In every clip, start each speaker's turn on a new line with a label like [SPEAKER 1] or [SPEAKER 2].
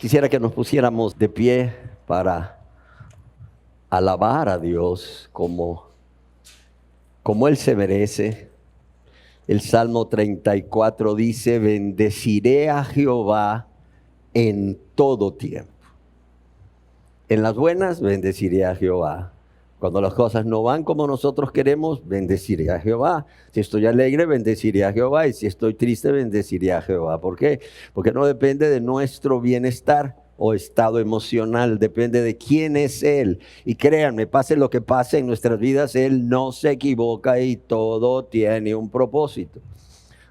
[SPEAKER 1] Quisiera que nos pusiéramos de pie para alabar a Dios como Él se merece. El Salmo 34 dice: bendeciré a Jehová en todo tiempo. En las buenas, bendeciré a Jehová. Cuando las cosas no van como nosotros queremos, bendeciré a Jehová. Si estoy alegre, bendeciré a Jehová. Y si estoy triste, bendeciré a Jehová. ¿Por qué? Porque no depende de nuestro bienestar o estado emocional, depende de quién es Él. Y créanme, pase lo que pase en nuestras vidas, Él no se equivoca y todo tiene un propósito.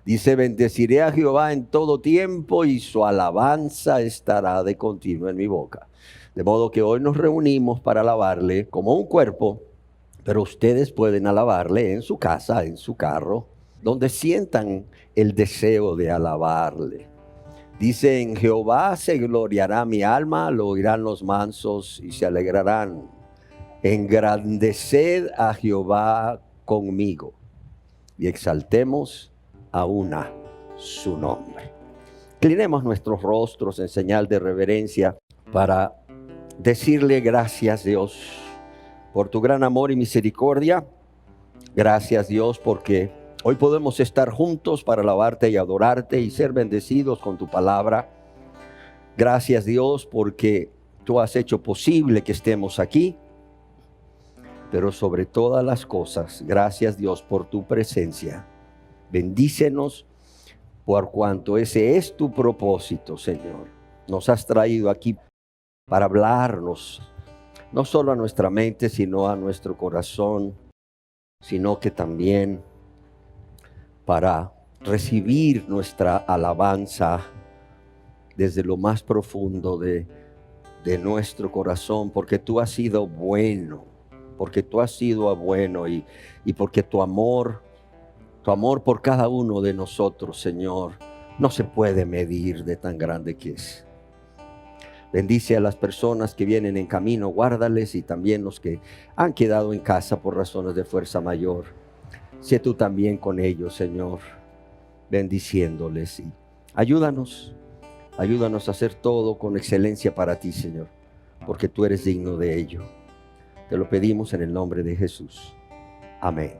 [SPEAKER 1] Dice: bendeciré a Jehová en todo tiempo y su alabanza estará de continuo en mi boca. De modo que hoy nos reunimos para alabarle como un cuerpo, pero ustedes pueden alabarle en su casa, en su carro, donde sientan el deseo de alabarle. Dice: en Jehová se gloriará mi alma, lo oirán los mansos y se alegrarán. Engrandeced a Jehová conmigo y exaltemos aún a su nombre. Inclinemos nuestros rostros en señal de reverencia para decirle: gracias, Dios, por tu gran amor y misericordia. Gracias, Dios, porque hoy podemos estar juntos para alabarte y adorarte y ser bendecidos con tu palabra. Gracias, Dios, porque tú has hecho posible que estemos aquí. Pero sobre todas las cosas, gracias, Dios, por tu presencia. Bendícenos por cuanto ese es tu propósito, Señor. Nos has traído aquí para hablarnos, no solo a nuestra mente, sino a nuestro corazón, sino que también para recibir nuestra alabanza desde lo más profundo de nuestro corazón, porque tú has sido bueno, porque tú has sido bueno y porque tu amor por cada uno de nosotros, Señor, no se puede medir de tan grande que es. Bendice a las personas que vienen en camino, guárdales, y también los que han quedado en casa por razones de fuerza mayor. Sé tú también con ellos, Señor, bendiciéndoles, y ayúdanos a hacer todo con excelencia para ti, Señor, porque tú eres digno de ello. Te lo pedimos en el nombre de Jesús. Amén.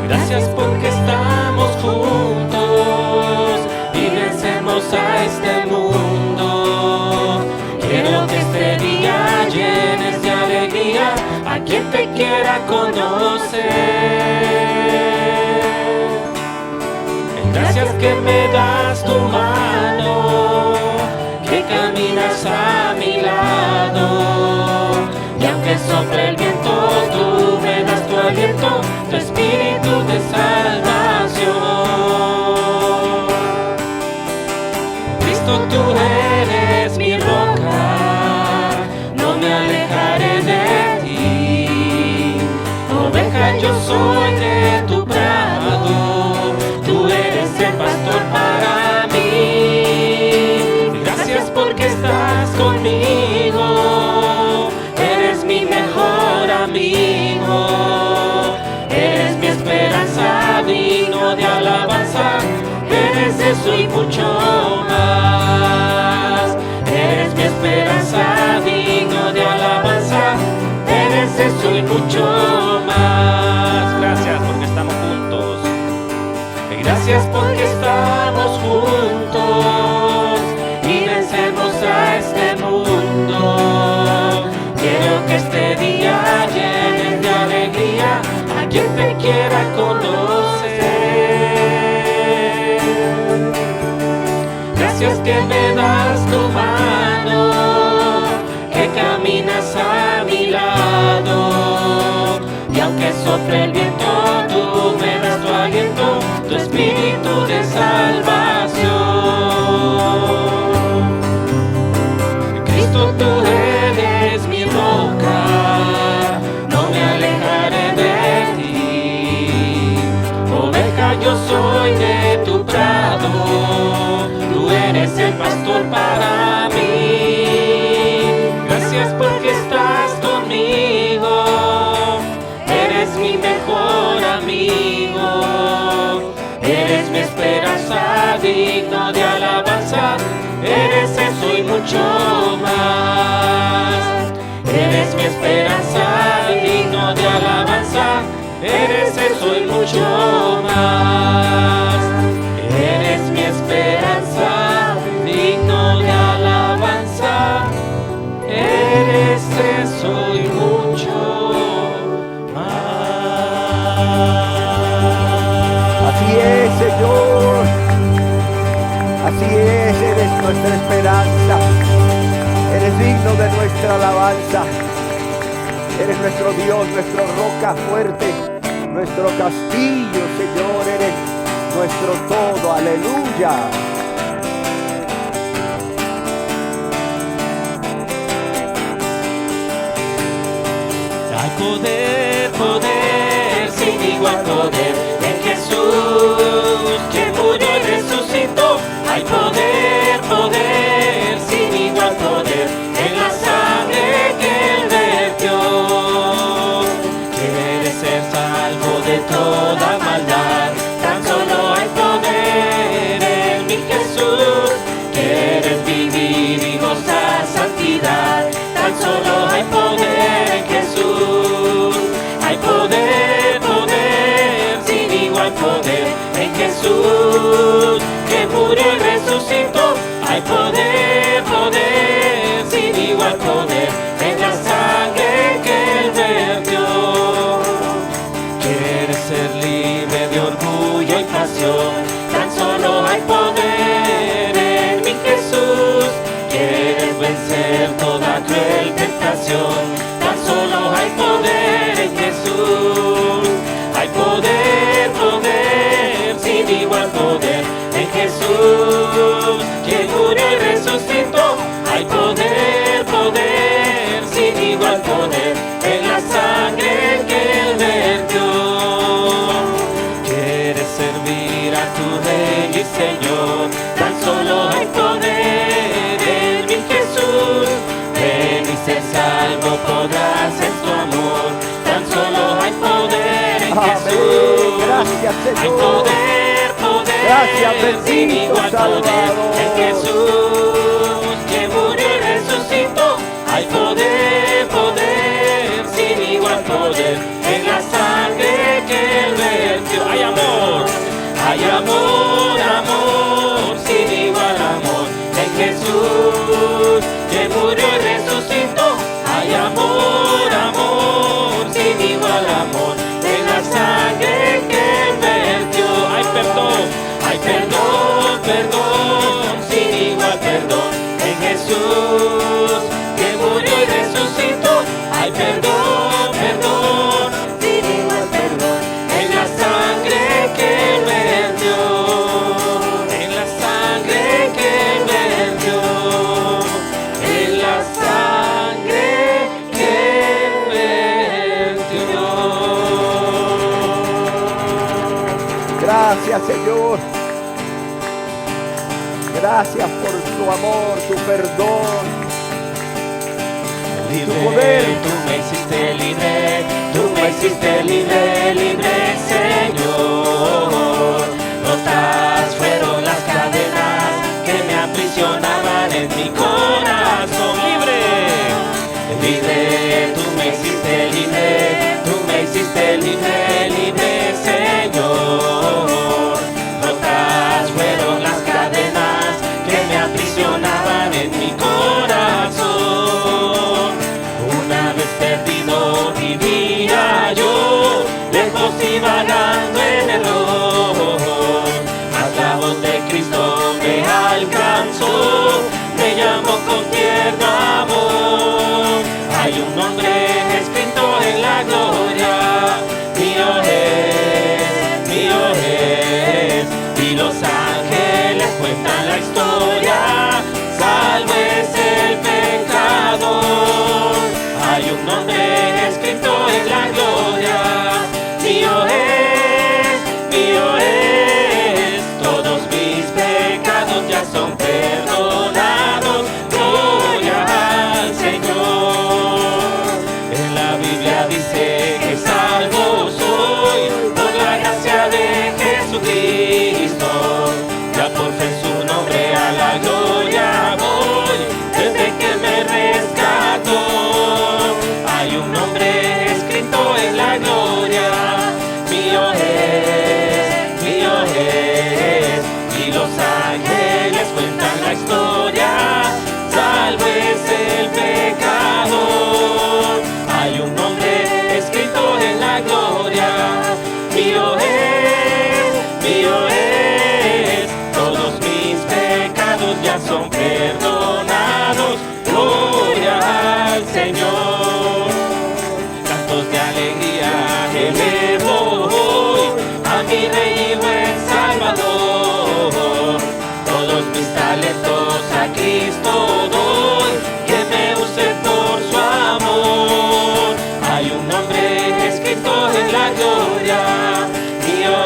[SPEAKER 2] Gracias porque estamos juntos y vencemos a este mundo. Quiero que este día llenes de alegría a quien te quiera conocer. Gracias que me das tu mano, que caminas a mi lado. Y aunque sople el viento, tú me das tu aliento, tu espíritu de salvación. Cristo, tú eres mi roca, no me alejaré de ti. Oveja, yo soy de tu prado, tú eres el pastor para mí. Gracias porque estás conmigo, eres mi mejor amigo, eres mi esperanza, digno de alabanza, eres eso y mucho más. Eres mi esperanza, digno de alabanza, eres eso y mucho más. Gracias porque estamos juntos. Gracias porque estamos juntos y vencemos a este mundo. Quiero que este día llenes de alegría a quien te quiera conocer. Gracias que me das tu mano, que caminas a mi lado. Y aunque sople el viento, tú me das tu aliento, tu espíritu de salvación. Cristo, tú eres mi roca, no me alejaré de ti. mejor para mí. Gracias porque estás conmigo. Eres mi mejor amigo. Eres mi esperanza, digno de alabanza. Eres eso y mucho más. Eres mi esperanza, digno de alabanza. Eres eso y mucho más. Eres mi esperanza, digno de alabanza. Eres eso y mucho más.
[SPEAKER 1] Así es, Señor. Así es, eres nuestra esperanza. Eres digno de nuestra alabanza. Eres nuestro Dios, nuestra roca fuerte, nuestro castillo, Señor. Eres nuestro todo. Aleluya.
[SPEAKER 2] Hay poder, poder, sin igual poder en Jesús, que murió y resucitó. Hay poder, poder, sin igual poder en la sangre que Él vertió. Quieres ser salvo de toda maldad, tan solo hay poder en mi Jesús. Quieres vivir y gozar santidad, tan solo hay poder en Jesús. Hay poder, poder, sin igual poder en Jesús, que murió y resucitó. Hay poder, poder, sin igual poder en la sangre que Él vertió. Quieres ser libre de orgullo y pasión, tan solo hay poder en mi Jesús. Quieres vencer toda cruel tentación, tan solo hay poder en Jesús. Hay poder, poder, sin igual poder en Jesús, que murió y resucitó. Hay poder, poder, sin igual poder en la sangre que Él vertió. Quieres servir a tu Rey y Señor, tan solo hay poder en mi Jesús. Ven y ser salvo podrás en tu amor, tan solo hay poder en Jesús.
[SPEAKER 1] Gracias, Señor.
[SPEAKER 2] Hay poder, poder,
[SPEAKER 1] Gracias,
[SPEAKER 2] sin
[SPEAKER 1] bendito
[SPEAKER 2] igual
[SPEAKER 1] Salvador.
[SPEAKER 2] poder en Jesús, que murió y resucitó. Hay poder, poder, sin igual poder en la sangre que Él vertió. Hay amor, amor, sin igual amor en Jesús, que murió y resucitó. Hay amor, amor, sin igual amor en la sangre que Él vertió. Hay perdón, perdón, sin igual perdón en Jesús, que murió y resucitó. Hay perdón, perdón, sin igual perdón en la sangre que Él vertió. En la sangre que Él vertió. En la sangre que Él vertió.
[SPEAKER 1] Gracias, Señor. Gracias por tu amor, tu perdón, tu poder.
[SPEAKER 2] Tú me hiciste libre, tú me hiciste libre, libre, Señor. Rotas fueron las cadenas que me aprisionaban en mi corazón. Libre, libre, tú me hiciste libre, tú me hiciste libre, libre, Señor. Rotas fueron las cadenas que me aprisionaban en mi corazón. Una vez perdido vivía yo, lejos y vagando en error. Mas la voz de Cristo me alcanzó, me llamó con tierno amor. Hay un nombre escrito en la gloria, mío es la gloria. Mío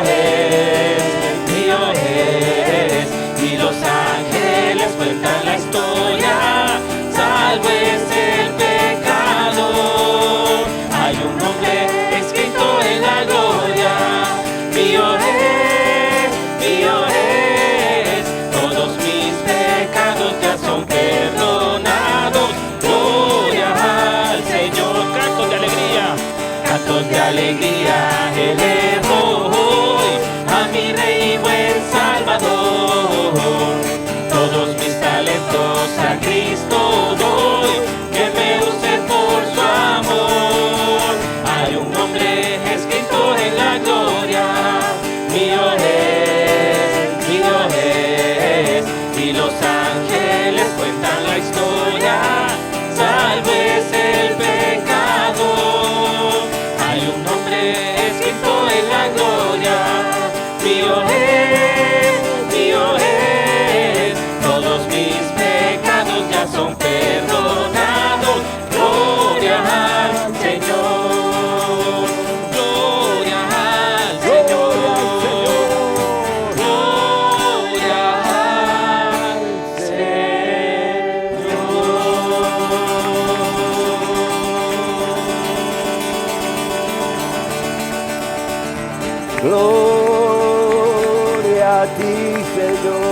[SPEAKER 2] es, y los ángeles cuentan la historia. Salvo es el pecado. Hay un nombre escrito en la gloria. Mío es, todos mis pecados ya son perdonados. Gloria al Señor. Cantos de alegría, elevo hoy a mi Rey y buen Salvador. Todos mis talentos a Cristo doy, que me use por su amor. Hay un nombre escrito en la gloria. Mío es, y los ángeles cuentan la historia. Salvo es el pecado. Hay un nombre escrito en la gloria. Mío es, todos mis pecados ya son perdonados. Gloria al Señor, gloria al Señor, gloria al Señor.
[SPEAKER 1] Gloria a ti, Señor.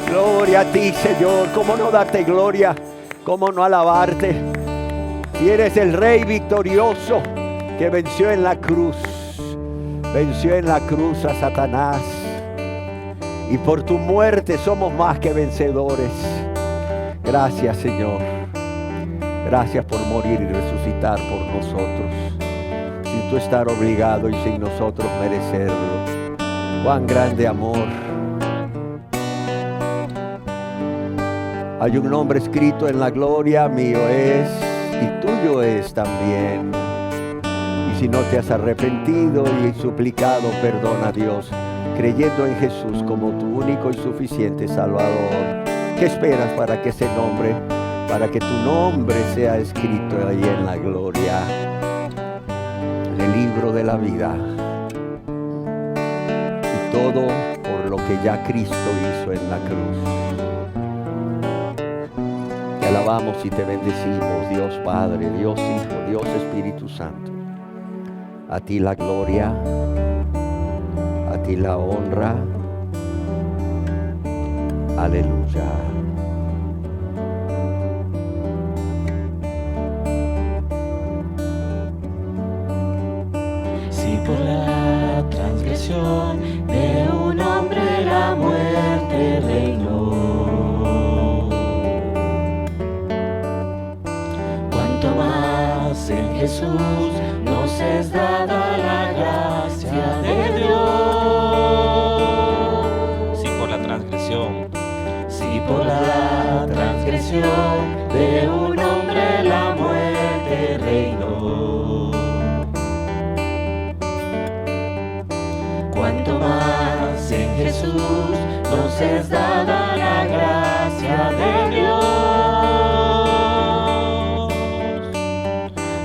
[SPEAKER 1] Gloria a ti, Señor. ¿Cómo no darte gloria? ¿Cómo no alabarte? Si eres el Rey victorioso que venció en la cruz. Venció en la cruz a Satanás. Y por tu muerte somos más que vencedores. Gracias, Señor. Gracias por morir y resucitar por nosotros, sin tú estar obligado y sin nosotros merecerlo. Cuán grande amor. Hay un nombre escrito en la gloria, mío es y tuyo es también. Y si no te has arrepentido y suplicado perdón a Dios, creyendo en Jesús como tu único y suficiente Salvador, ¿qué esperas para que ese nombre, para que tu nombre sea escrito ahí en la gloria, en el libro de la vida? Y todo por lo que ya Cristo hizo en la cruz. Te alabamos y te bendecimos, Dios Padre, Dios Hijo, Dios Espíritu Santo. A ti la gloria, a ti la honra. Aleluya.
[SPEAKER 2] Si por la transgresión de un hombre la muerte reinó, cuanto más en Jesús nos es dada la gracia de Dios. Si por la transgresión de un hombre la muerte reinó, cuanto más en Jesús nos es dada la gracia de Dios.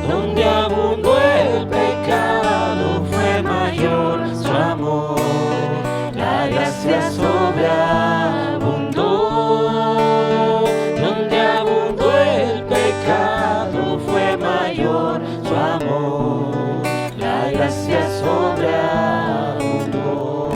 [SPEAKER 2] Donde abundó el pecado fue mayor su amor, la gracia sobreabundó. Donde abundó el pecado fue mayor su amor, la gracia sobreabundó.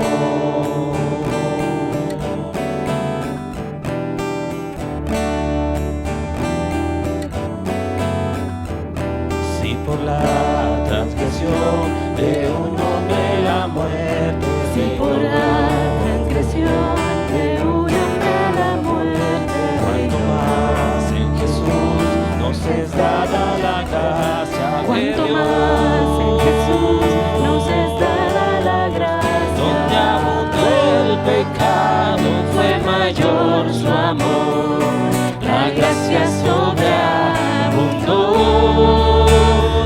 [SPEAKER 2] Si por la transgresión de un hombre la muerte, si por la transgresión de un hombre la muerte, cuanto más en Jesús nos es dada la gracia de
[SPEAKER 3] Cuanto
[SPEAKER 2] Dios.
[SPEAKER 3] más en Jesús nos es dada la gracia.
[SPEAKER 2] Donde abundó el pecado fue mayor su amor, la gracia sobreabundó.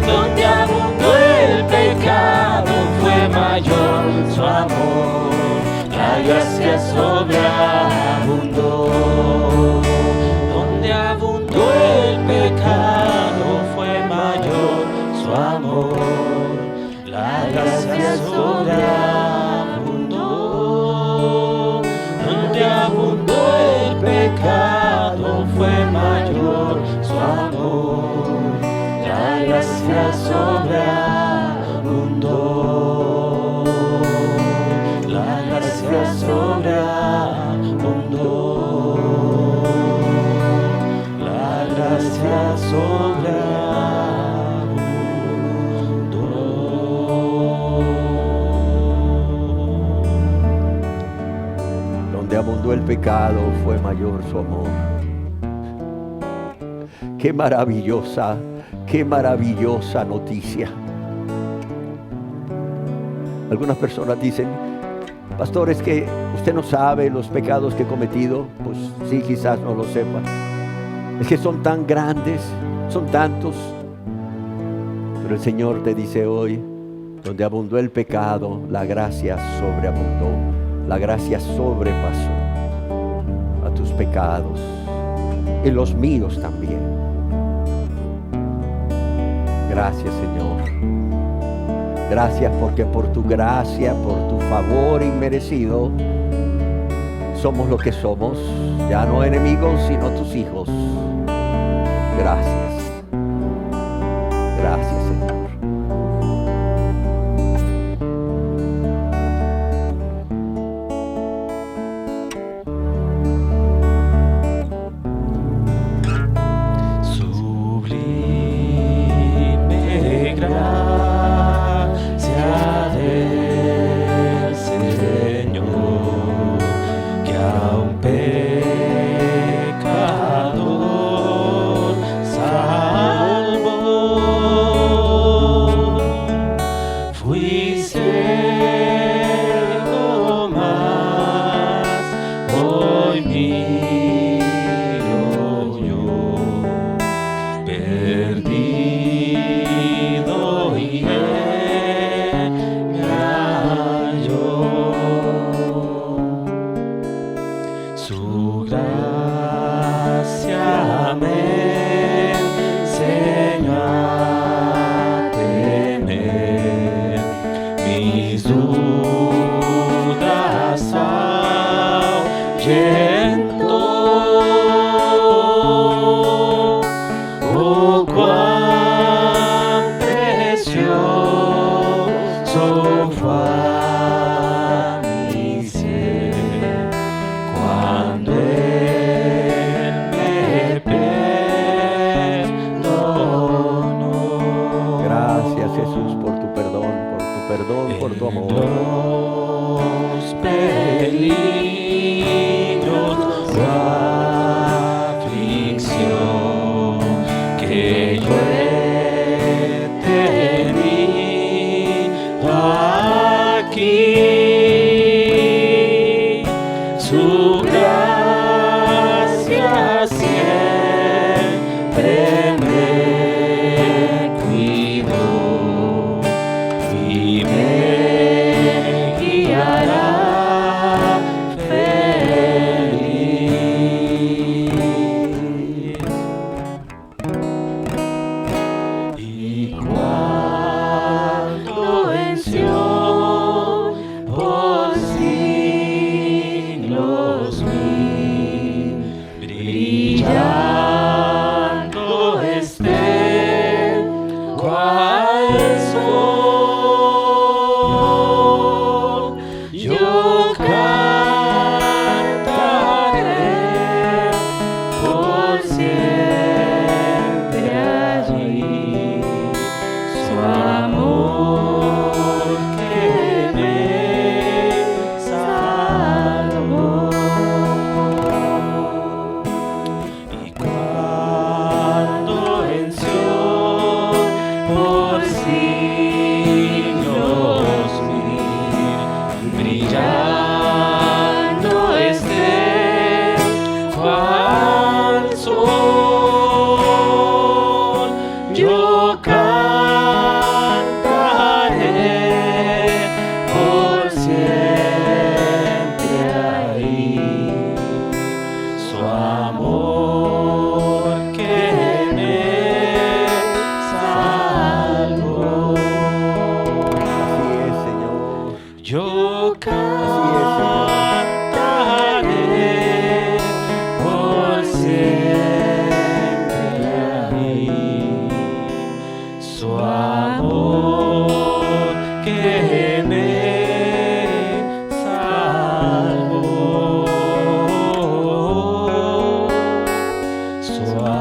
[SPEAKER 2] Donde abundó el pecado fue mayor su amor, la gracia sobreabundó. mayor su amor, la gracia sobreabundó, la gracia sobreabundó, la gracia sobreabundó.
[SPEAKER 1] Donde abundó el pecado, fue mayor su amor. Qué maravillosa noticia. Algunas personas dicen: pastor, es que usted no sabe los pecados que he cometido. Pues sí, quizás no lo sepa. Es que son tan grandes, son tantos. Pero el Señor te dice hoy: donde abundó el pecado, la gracia sobreabundó. La gracia sobrepasó a tus pecados y los míos también. Gracias, Señor. Gracias porque por tu gracia, por tu favor inmerecido, somos lo que somos. Ya no enemigos, sino tus hijos. Gracias. Gracias, Señor.
[SPEAKER 2] Y me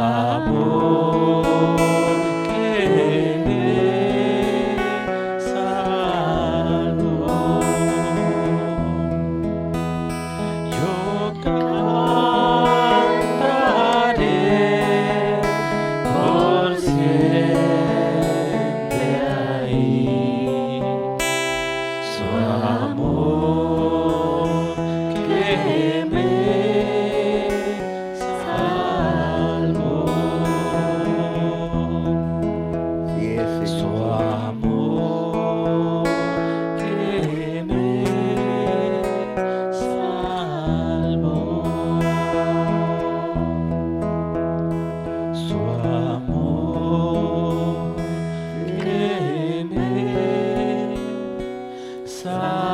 [SPEAKER 2] amor que me salvó. Yo cantaré por siempre ahí su amor que me salvó.
[SPEAKER 1] Sí es,
[SPEAKER 2] Su
[SPEAKER 1] Señor.
[SPEAKER 2] amor que me salvó. Su amor que me salvó.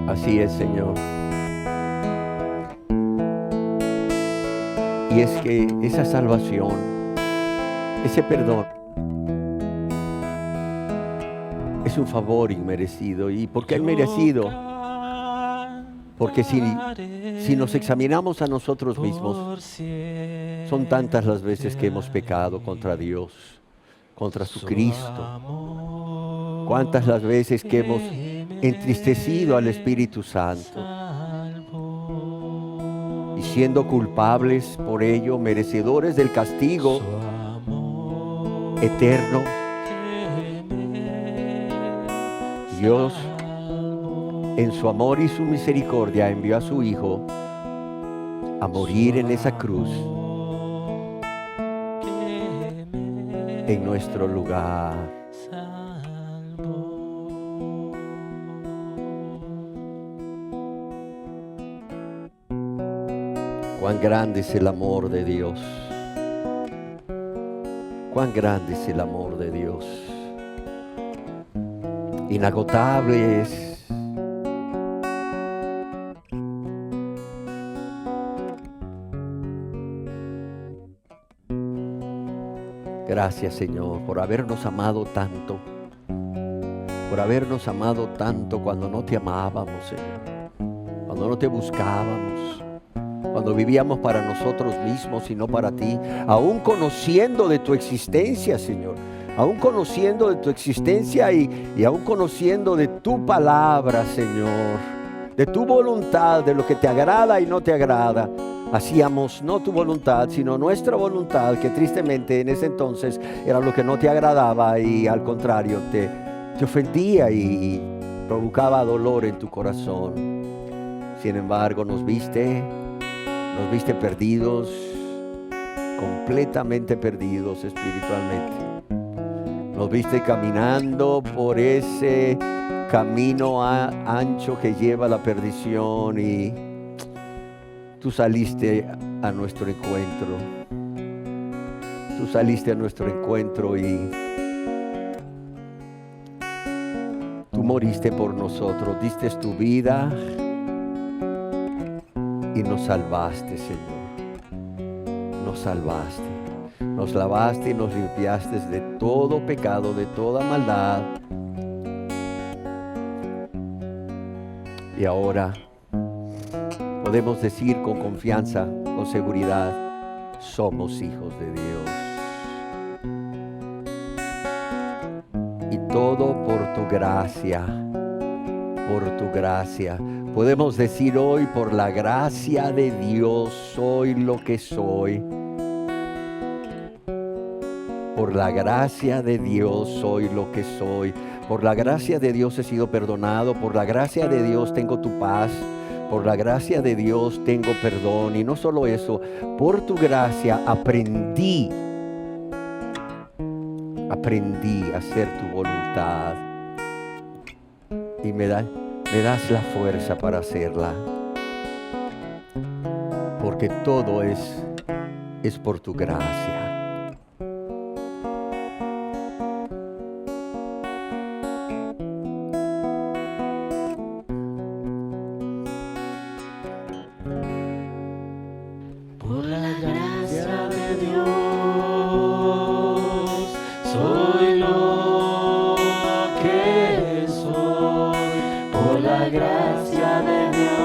[SPEAKER 1] Así es, Señor. Y es que esa salvación, ese perdón, es un favor inmerecido. ¿Y por qué inmerecido? Porque si nos examinamos a nosotros mismos, son tantas las veces que hemos pecado contra Dios, contra su Cristo. Cuántas las veces que hemos entristecido al Espíritu Santo. Y siendo culpables por ello, merecedores del castigo eterno, Dios, en su amor y su misericordia, envió a su Hijo a morir en esa cruz en nuestro lugar. Cuán grande es el amor de Dios. Cuán grande es el amor de Dios. Inagotable es. Gracias, Señor, por habernos amado tanto. Por habernos amado tanto cuando no te amábamos, Señor. Cuando no te buscábamos. Cuando vivíamos para nosotros mismos y no para ti. Aún conociendo de tu existencia, Señor. Aún conociendo de tu existencia y aún conociendo de tu palabra, Señor. De tu voluntad, de lo que te agrada y no te agrada. Hacíamos no tu voluntad, sino nuestra voluntad, que tristemente en ese entonces era lo que no te agradaba y al contrario te ofendía y provocaba dolor en tu corazón. Sin embargo, nos viste perdidos, completamente perdidos espiritualmente. Nos viste caminando por ese camino ancho que lleva a la perdición y tú saliste a nuestro encuentro. Tú saliste a nuestro encuentro y tú moriste por nosotros, diste tu vida y nos salvaste, Señor. Nos salvaste, nos lavaste y nos limpiaste de todo pecado, de toda maldad. Y ahora podemos decir con confianza, con seguridad, somos hijos de Dios. Y todo por tu gracia, por tu gracia. Podemos decir hoy, por la gracia de Dios, soy lo que soy. Por la gracia de Dios, soy lo que soy. Por la gracia de Dios he sido perdonado. Por la gracia de Dios tengo tu paz. Por la gracia de Dios tengo perdón. Y no solo eso, por tu gracia aprendí a hacer tu voluntad. Y me das la fuerza para hacerla. Porque todo es por tu gracia.
[SPEAKER 2] Por la gracia de Dios soy lo
[SPEAKER 3] la gracia de Dios,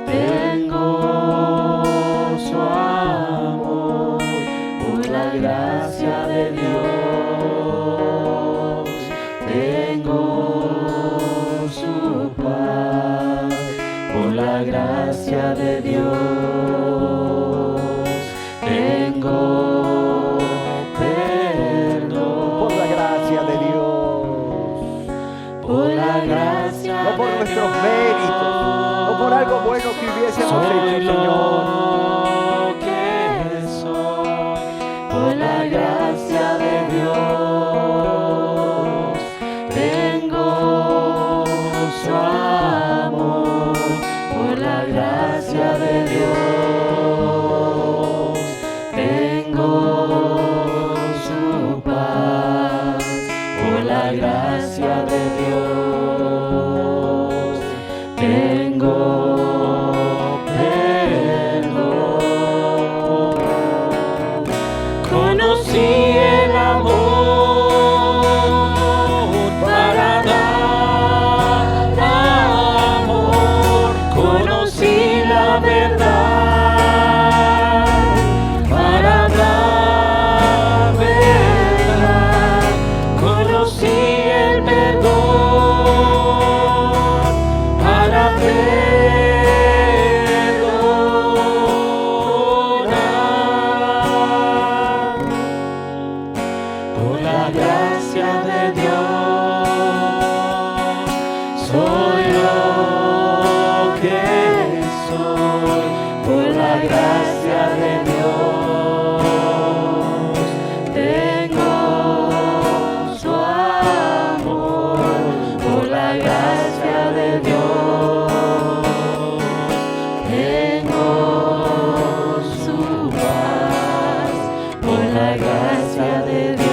[SPEAKER 3] tengo su amor, por la gracia de Dios, tengo su paz, por la gracia de Dios, tengo perdón.
[SPEAKER 1] Por la gracia de Dios.
[SPEAKER 3] Por la gracia
[SPEAKER 1] No por
[SPEAKER 3] de
[SPEAKER 1] nuestros
[SPEAKER 3] Dios,
[SPEAKER 1] méritos, no por algo bueno que hubiésemos
[SPEAKER 3] soy
[SPEAKER 1] hecho, Señor.
[SPEAKER 3] lo que soy. Por la gracia de Dios, tengo su amor. Por la gracia de Dios, tengo su paz. Por la gracia de Dios, tengo perdón. Conocí el amor para dar amor. Conocí la verdad para dar verdad. Conocí el perdón para perdonar. Por la gracia de Dios, soy lo que soy. Por la gracia de Dios, tengo su amor. Por la gracia de Dios, tengo su paz. Por la gracia de Dios,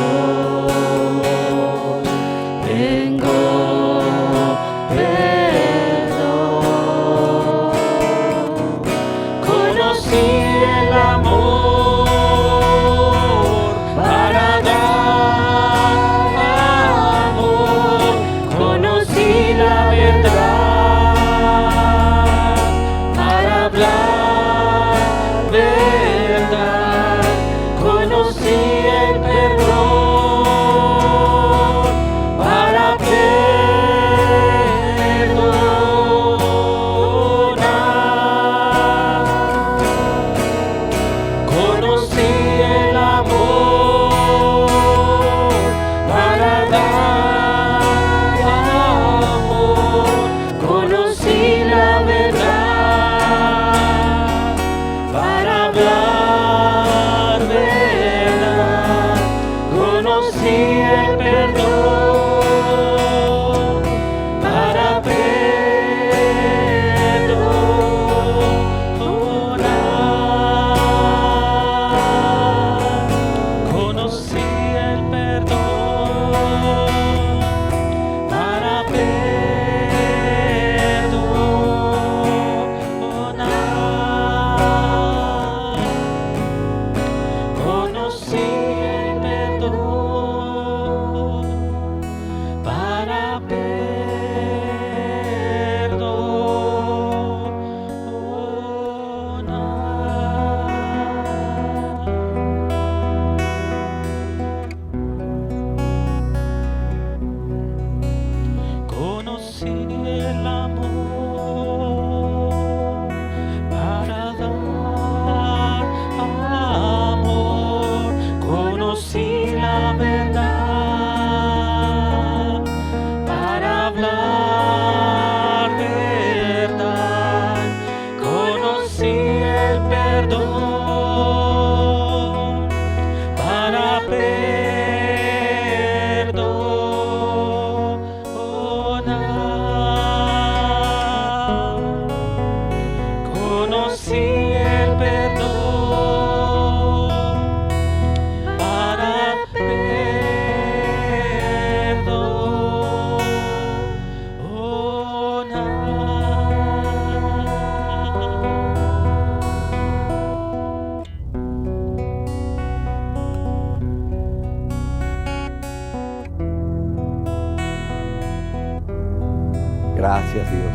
[SPEAKER 1] Gracias, Dios.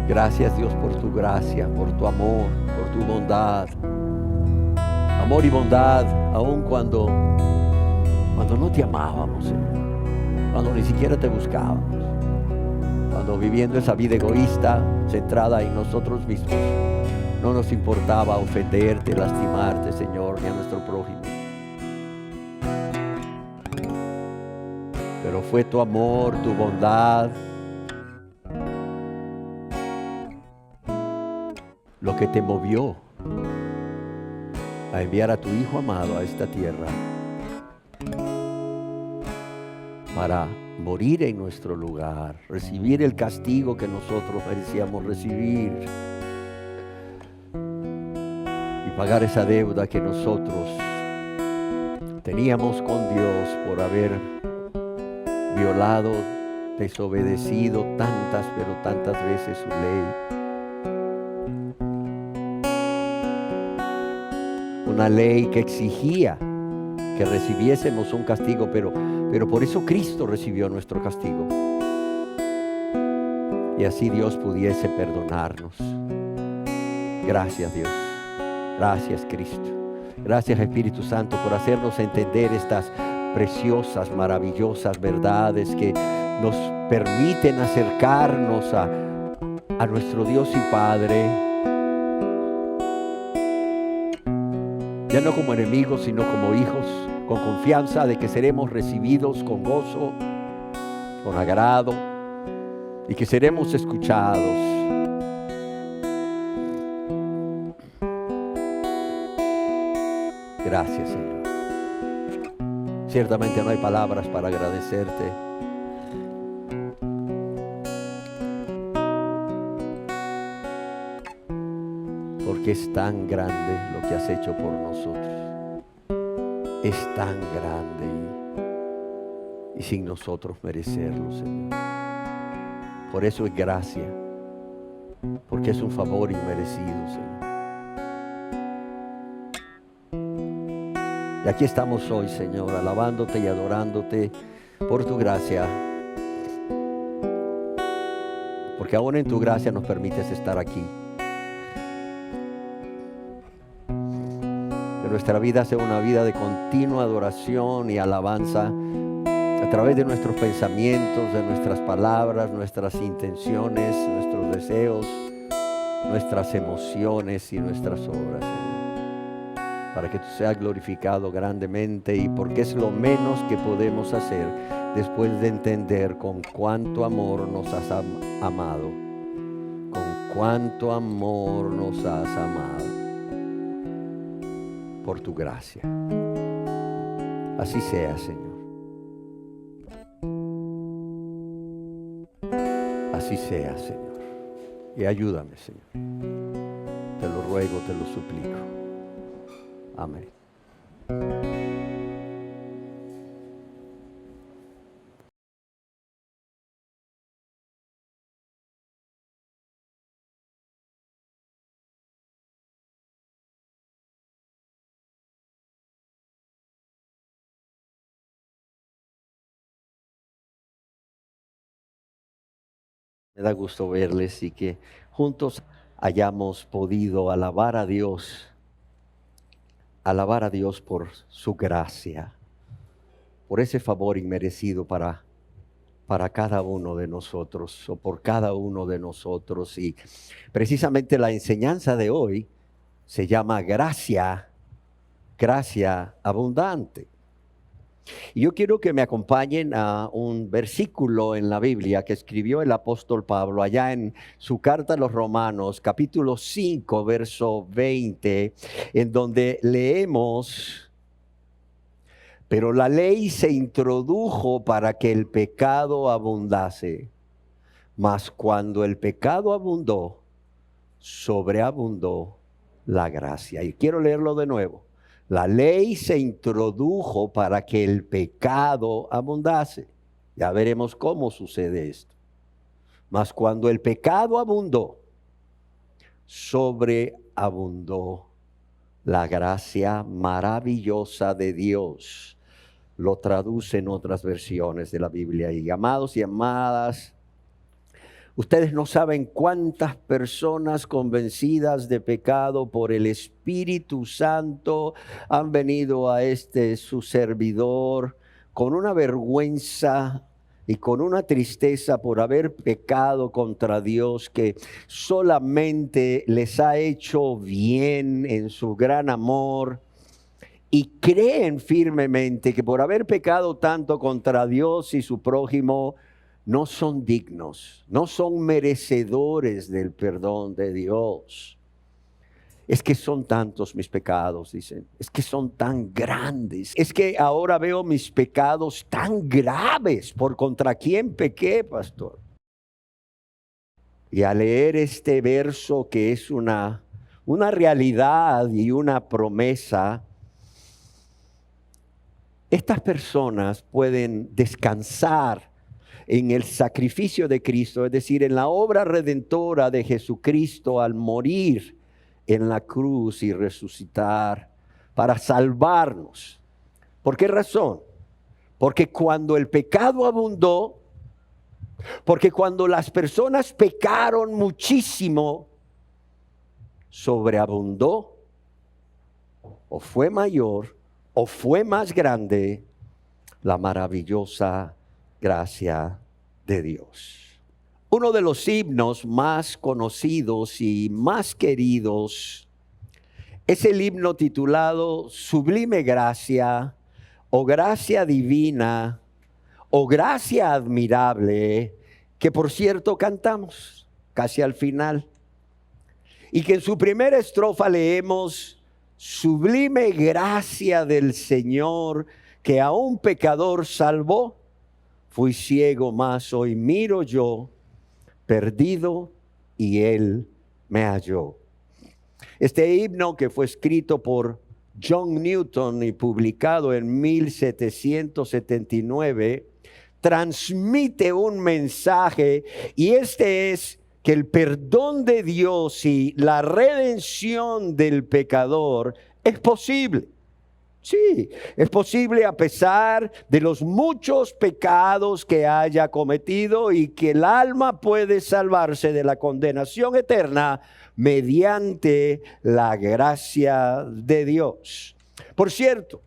[SPEAKER 1] Gracias, Dios, por tu gracia, por tu amor, por tu bondad. Amor y bondad, aun cuando no te amábamos, Señor. Cuando ni siquiera te buscábamos. Cuando viviendo esa vida egoísta, centrada en nosotros mismos, no nos importaba ofenderte, lastimarte, Señor, ni a nuestro prójimo. Pero fue tu amor, tu bondad, lo que te movió a enviar a tu Hijo amado a esta tierra para morir en nuestro lugar, recibir el castigo que nosotros merecíamos recibir y pagar esa deuda que nosotros teníamos con Dios por haber violado, desobedecido tantas, pero tantas veces su ley. Una ley que exigía que recibiésemos un castigo, pero por eso Cristo recibió nuestro castigo. Y así Dios pudiese perdonarnos. Gracias, Dios. Gracias, Cristo. Gracias, Espíritu Santo, por hacernos entender estas preciosas, maravillosas verdades que nos permiten acercarnos a nuestro Dios y Padre, ya no como enemigos, sino como hijos, con confianza de que seremos recibidos con gozo, con agrado, y que seremos escuchados. Gracias, Señor. Ciertamente no hay palabras para agradecerte. Porque es tan grande lo que has hecho por nosotros. Es tan grande y sin nosotros merecerlo, Señor. Por eso es gracia. Porque es un favor inmerecido, Señor. Y aquí estamos hoy, Señor, alabándote y adorándote por tu gracia. Porque aún en tu gracia nos permites estar aquí. Que nuestra vida sea una vida de continua adoración y alabanza a través de nuestros pensamientos, de nuestras palabras, nuestras intenciones, nuestros deseos, nuestras emociones y nuestras obras, Señor. Para que tú seas glorificado grandemente, y porque es lo menos que podemos hacer después de entender con cuánto amor nos has amado. Con cuánto amor nos has amado. Por tu gracia. Así sea, Señor. Así sea, Señor. Y ayúdame, Señor. Te lo ruego, te lo suplico. Amén. Me da gusto verles y que juntos hayamos podido alabar a Dios por su gracia, por ese favor inmerecido para cada uno de nosotros, o por cada uno de nosotros. Y precisamente la enseñanza de hoy se llama gracia abundante. Y yo quiero que me acompañen a un versículo en la Biblia que escribió el apóstol Pablo allá en su carta a los Romanos, capítulo 5, verso 20, en donde leemos: pero la ley se introdujo para que el pecado abundase, mas cuando el pecado abundó, sobreabundó la gracia. Y quiero leerlo de nuevo. La ley se introdujo para que el pecado abundase. Ya veremos cómo sucede esto. Mas cuando el pecado abundó, sobreabundó la gracia maravillosa de Dios. lo traduce en otras versiones de la Biblia. Y amados y amadas, ustedes no saben cuántas personas convencidas de pecado por el Espíritu Santo han venido a su servidor con una vergüenza y con una tristeza por haber pecado contra Dios, que solamente les ha hecho bien en su gran amor, y creen firmemente que por haber pecado tanto contra Dios y su prójimo, no son dignos, no son merecedores del perdón de Dios. Es que son tantos mis pecados, dicen. Es que son tan grandes. Es que ahora veo mis pecados tan graves. ¿Por contra quién pequé, pastor? Y al leer este verso, que es una realidad y una promesa, estas personas pueden descansar en el sacrificio de Cristo, es decir, en la obra redentora de Jesucristo al morir en la cruz y resucitar para salvarnos. ¿Por qué razón? Porque cuando el pecado abundó, porque cuando las personas pecaron muchísimo, sobreabundó o fue mayor o fue más grande la maravillosa gracia de Dios. Uno de los himnos más conocidos y más queridos es el himno titulado Sublime Gracia, o Gracia Divina, o Gracia Admirable, que por cierto cantamos casi al final. Y que en su primera estrofa leemos: sublime gracia del Señor, que a un pecador salvó. Fui ciego, mas hoy miro yo, perdido, y Él me halló. Este himno, que fue escrito por John Newton y publicado en 1779, transmite un mensaje, y este es que el perdón de Dios y la redención del pecador es posible. Sí, es posible a pesar de los muchos pecados que haya cometido, y que el alma puede salvarse de la condenación eterna mediante la gracia de Dios. Por cierto,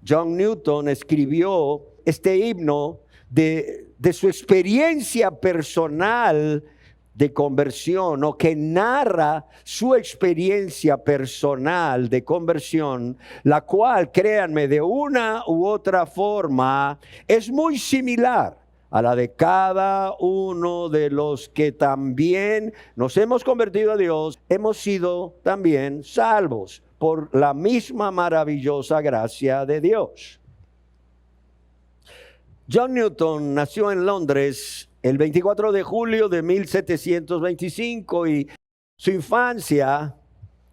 [SPEAKER 1] John Newton escribió este himno de su experiencia personal de conversión, o que narra su experiencia personal de conversión, la cual, créanme, de una u otra forma es muy similar a la de cada uno de los que también nos hemos convertido a Dios, hemos sido también salvos por la misma maravillosa gracia de Dios. John Newton nació en Londres el 24 de julio de 1725, y su infancia,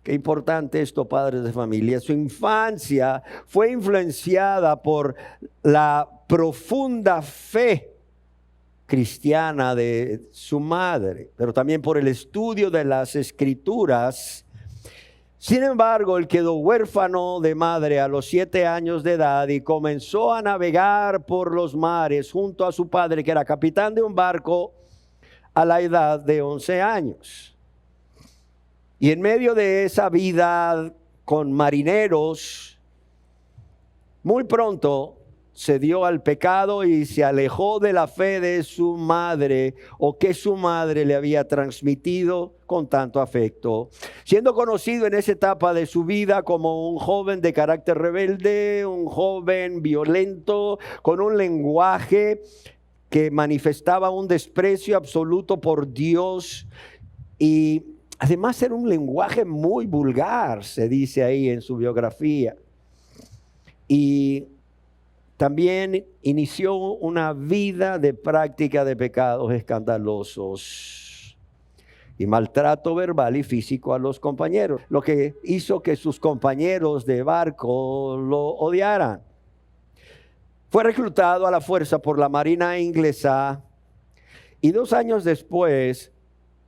[SPEAKER 1] qué importante esto, padres de familia, su infancia fue influenciada por la profunda fe cristiana de su madre, pero también por el estudio de las Escrituras. Sin embargo, él quedó huérfano de madre a los 7 años de edad y comenzó a navegar por los mares junto a su padre, que era capitán de un barco, a la edad de 11 años. Y en medio de esa vida con marineros, muy pronto se dio al pecado y se alejó de la fe de su madre, o que su madre le había transmitido con tanto afecto, siendo conocido en esa etapa de su vida como un joven de carácter rebelde, un joven violento, con un lenguaje que manifestaba un desprecio absoluto por Dios, y además era un lenguaje muy vulgar, se dice ahí en su biografía. Y también inició una vida de práctica de pecados escandalosos y maltrato verbal y físico a los compañeros, lo que hizo que sus compañeros de barco lo odiaran. Fue reclutado a la fuerza por la Marina inglesa, y 2 años después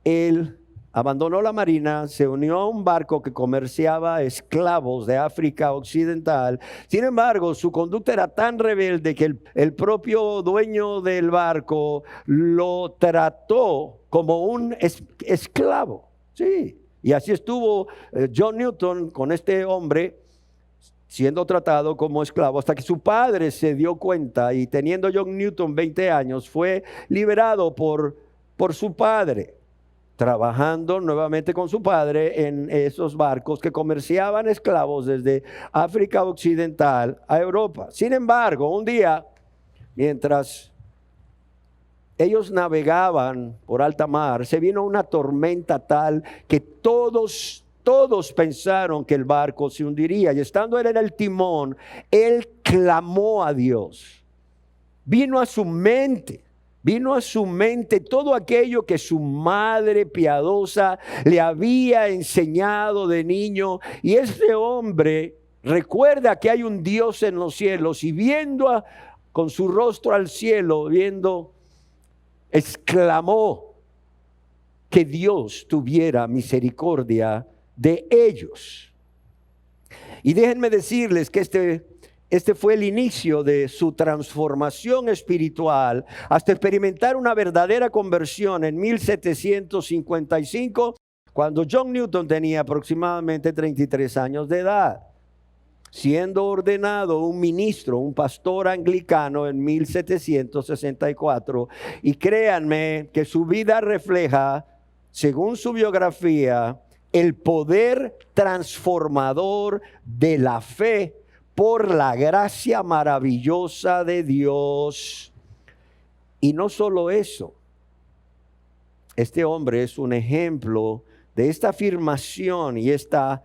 [SPEAKER 1] él abandonó la marina, se unió a un barco que comerciaba esclavos de África Occidental. Sin embargo, su conducta era tan rebelde que el propio dueño del barco lo trató como un esclavo. Sí, y así estuvo John Newton con este hombre, siendo tratado como esclavo, hasta que su padre se dio cuenta y teniendo John Newton 20 años, fue liberado por su padre, trabajando nuevamente con su padre en esos barcos que comerciaban esclavos desde África Occidental a Europa. Sin embargo, un día, mientras ellos navegaban por alta mar, se vino una tormenta tal que todos pensaron que el barco se hundiría. Y estando él en el timón, él clamó a Dios. Vino a su mente todo aquello que su madre piadosa le había enseñado de niño. Y este hombre recuerda que hay un Dios en los cielos y viendo con su rostro al cielo, exclamó que Dios tuviera misericordia de ellos. Y déjenme decirles que este fue el inicio de su transformación espiritual hasta experimentar una verdadera conversión en 1755, cuando John Newton tenía aproximadamente 33 años de edad, siendo ordenado un ministro, un pastor anglicano en 1764. Y créanme que su vida refleja, según su biografía, el poder transformador de la fe por la gracia maravillosa de Dios. Y no solo eso, este hombre es un ejemplo de esta afirmación y esta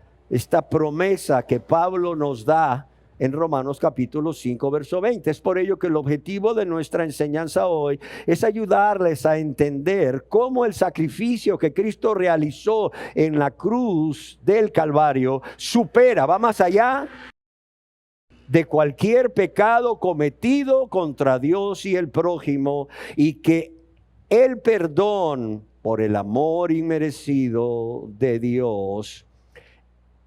[SPEAKER 1] promesa que Pablo nos da en Romanos capítulo 5, verso 20. Es por ello que el objetivo de nuestra enseñanza hoy es ayudarles a entender cómo el sacrificio que Cristo realizó en la cruz del Calvario va más allá de cualquier pecado cometido contra Dios y el prójimo, y que el perdón por el amor inmerecido de Dios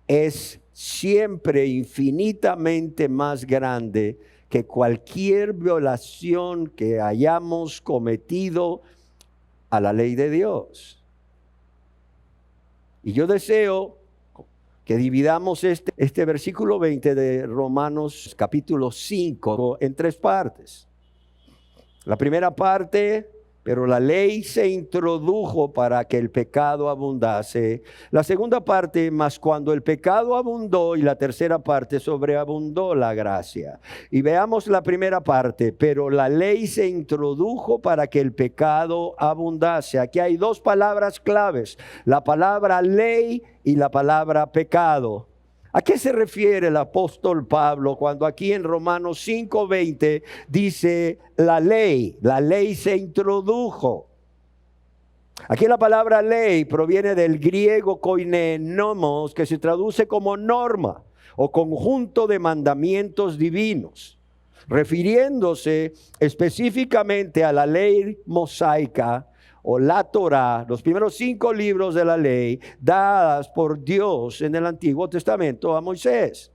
[SPEAKER 1] es siempre infinitamente más grande que cualquier violación que hayamos cometido a la ley de Dios. Y yo deseo que dividamos este versículo 20 de Romanos capítulo 5 en 3 partes. La primera parte: pero la ley se introdujo para que el pecado abundase. La segunda parte: mas cuando el pecado abundó. Y la tercera parte: sobreabundó la gracia. Y veamos la primera parte: pero la ley se introdujo para que el pecado abundase. Aquí hay 2 palabras claves: la palabra ley y la palabra pecado. ¿A qué se refiere el apóstol Pablo cuando aquí en Romanos 5:20 dice la ley se introdujo? Aquí la palabra ley proviene del griego koine nomos, que se traduce como norma o conjunto de mandamientos divinos, refiriéndose específicamente a la ley mosaica o la Torá, los primeros 5 libros de la ley dadas por Dios en el Antiguo Testamento a Moisés.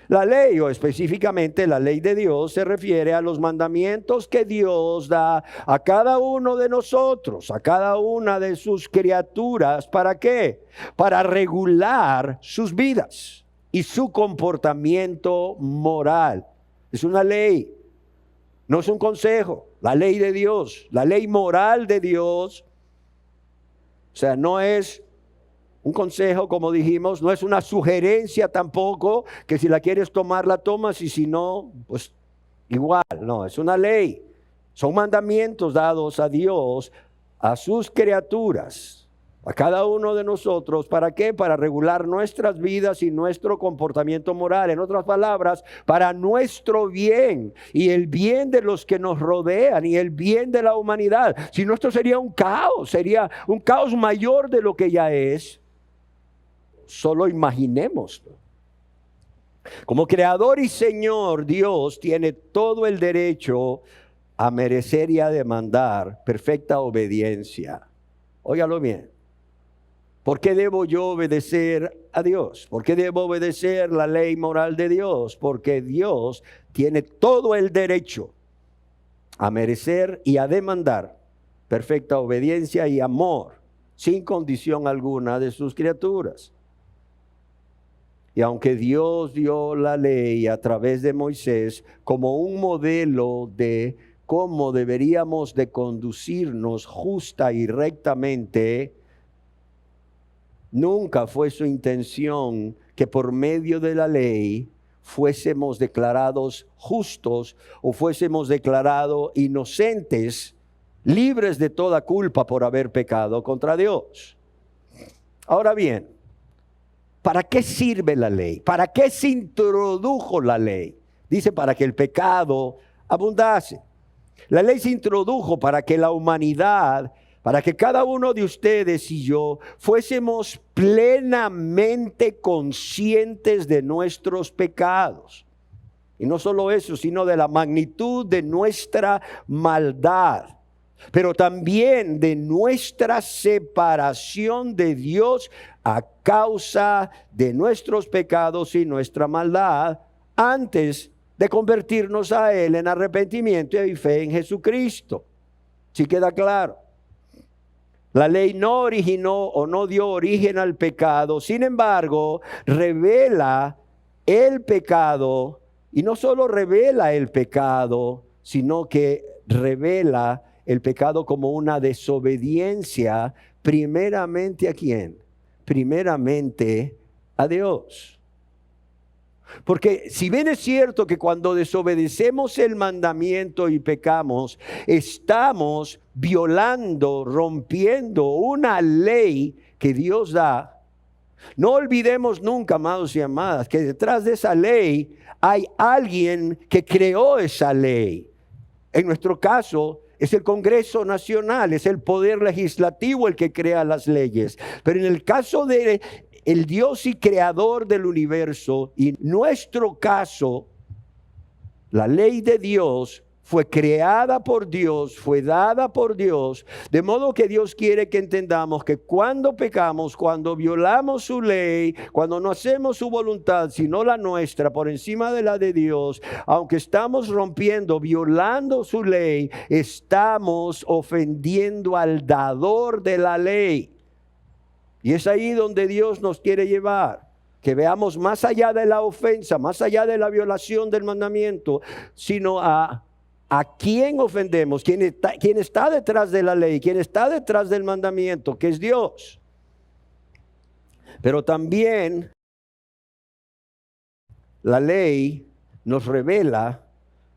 [SPEAKER 1] La ley, o específicamente la ley de Dios, se refiere a los mandamientos que Dios da a cada uno de nosotros, a cada una de sus criaturas. ¿Para qué? Para regular sus vidas y su comportamiento moral. Es una ley, no es un consejo. La ley de Dios, la ley moral de Dios. O sea, no es un consejo, como dijimos, no es una sugerencia tampoco, que si la quieres tomar la tomas y si no, pues igual. No, es una ley. Son mandamientos dados a Dios, a sus criaturas, a cada uno de nosotros. ¿Para qué? Para regular nuestras vidas y nuestro comportamiento moral. En otras palabras, para nuestro bien y el bien de los que nos rodean y el bien de la humanidad. Si no, esto sería un caos mayor de lo que ya es. Solo imaginemos. Como creador y Señor, Dios tiene todo el derecho a merecer y a demandar perfecta obediencia. Óigalo bien. ¿Por qué debo yo obedecer a Dios? ¿Por qué debo obedecer la ley moral de Dios? Porque Dios tiene todo el derecho a merecer y a demandar perfecta obediencia y amor, sin condición alguna de sus criaturas. Y aunque Dios dio la ley a través de Moisés como un modelo de cómo deberíamos de conducirnos justa y rectamente, nunca fue su intención que por medio de la ley fuésemos declarados justos o fuésemos declarados inocentes, libres de toda culpa por haber pecado contra Dios. Ahora bien, ¿para qué sirve la ley? ¿Para qué se introdujo la ley? Dice, para que el pecado abundase. La ley se introdujo para que la humanidad, para que cada uno de ustedes y yo fuésemos plenamente conscientes de nuestros pecados. Y no solo eso, sino de la magnitud de nuestra maldad, pero también de nuestra separación de Dios a causa de nuestros pecados y nuestra maldad antes de convertirnos a Él en arrepentimiento y fe en Jesucristo. ¿Sí queda claro? La ley no originó o no dio origen al pecado, sin embargo, revela el pecado, y no solo revela el pecado, sino que revela el pecado como una desobediencia, primeramente ¿a quién? Primeramente a Dios. Porque si bien es cierto que cuando desobedecemos el mandamiento y pecamos, estamos violando, rompiendo una ley que Dios da, no olvidemos nunca, amados y amadas, que detrás de esa ley hay alguien que creó esa ley. En nuestro caso, es el Congreso Nacional, es el poder legislativo el que crea las leyes. Pero en el caso de el Dios y creador del universo, y en nuestro caso, la ley de Dios fue creada por Dios, fue dada por Dios, de modo que Dios quiere que entendamos que cuando pecamos, cuando violamos su ley, cuando no hacemos su voluntad, sino la nuestra, por encima de la de Dios, aunque estamos rompiendo, violando su ley, estamos ofendiendo al dador de la ley. Y es ahí donde Dios nos quiere llevar, que veamos más allá de la ofensa, más allá de la violación del mandamiento, sino a quién ofendemos, quién está detrás de la ley, quién está detrás del mandamiento, que es Dios. Pero también la ley nos revela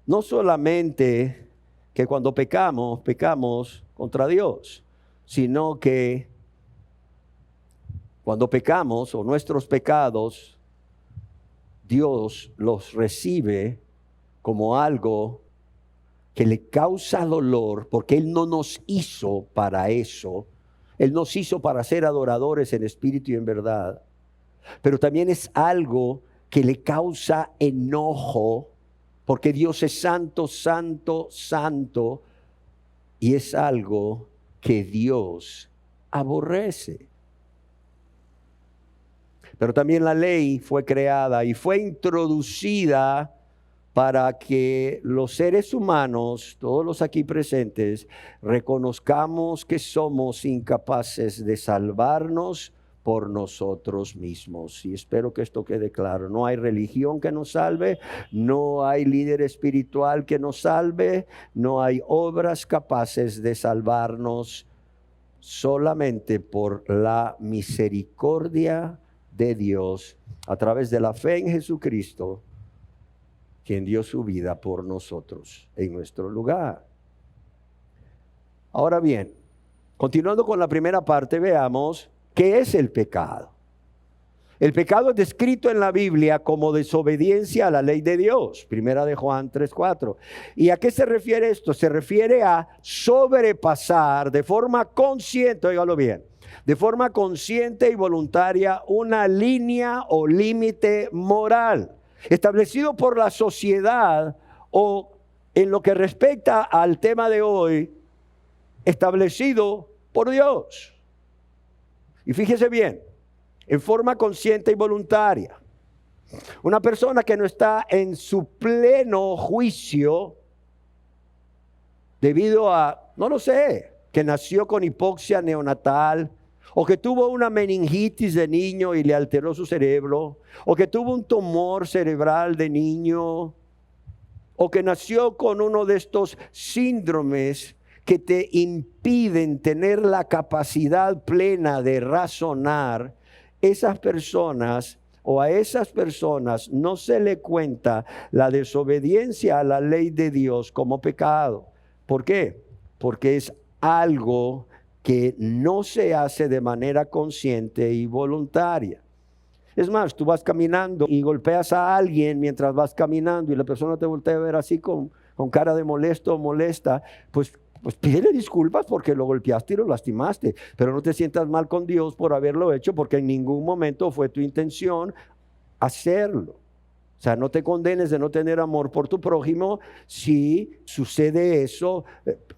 [SPEAKER 1] no solamente que cuando pecamos contra Dios, sino que cuando pecamos o nuestros pecados, Dios los recibe como algo que le causa dolor, porque Él no nos hizo para eso. Él nos hizo para ser adoradores en espíritu y en verdad. Pero también es algo que le causa enojo, porque Dios es santo, santo, santo, y es algo que Dios aborrece. Pero también la ley fue creada y fue introducida para que los seres humanos, todos los aquí presentes, reconozcamos que somos incapaces de salvarnos por nosotros mismos. Y espero que esto quede claro. No hay religión que nos salve, no hay líder espiritual que nos salve, no hay obras capaces de salvarnos, solamente por la misericordia de Dios a través de la fe en Jesucristo, quien dio su vida por nosotros en nuestro lugar. Ahora bien, continuando con la primera parte, veamos qué es el pecado. El pecado es descrito en la Biblia como desobediencia a la ley de Dios. Primera de Juan 3:4. ¿Y a qué se refiere esto? Se refiere a sobrepasar de forma consciente, óigalo bien, de forma consciente y voluntaria una línea o límite moral establecido por la sociedad, o en lo que respecta al tema de hoy, establecido por Dios. Y fíjese bien, en forma consciente y voluntaria. Una persona que no está en su pleno juicio debido a, no lo sé, que nació con hipoxia neonatal, o que tuvo una meningitis de niño y le alteró su cerebro, o que tuvo un tumor cerebral de niño, o que nació con uno de estos síndromes que te impiden tener la capacidad plena de razonar. Esas personas o a esas personas no se le cuenta la desobediencia a la ley de Dios como pecado. ¿Por qué? Porque es algo que no se hace de manera consciente y voluntaria. Es más, tú vas caminando y golpeas a alguien mientras vas caminando y la persona te voltea a ver así con cara de molesto o molesta, pues pídele disculpas porque lo golpeaste y lo lastimaste, pero no te sientas mal con Dios por haberlo hecho, porque en ningún momento fue tu intención hacerlo. O sea, no te condenes de no tener amor por tu prójimo si sucede eso.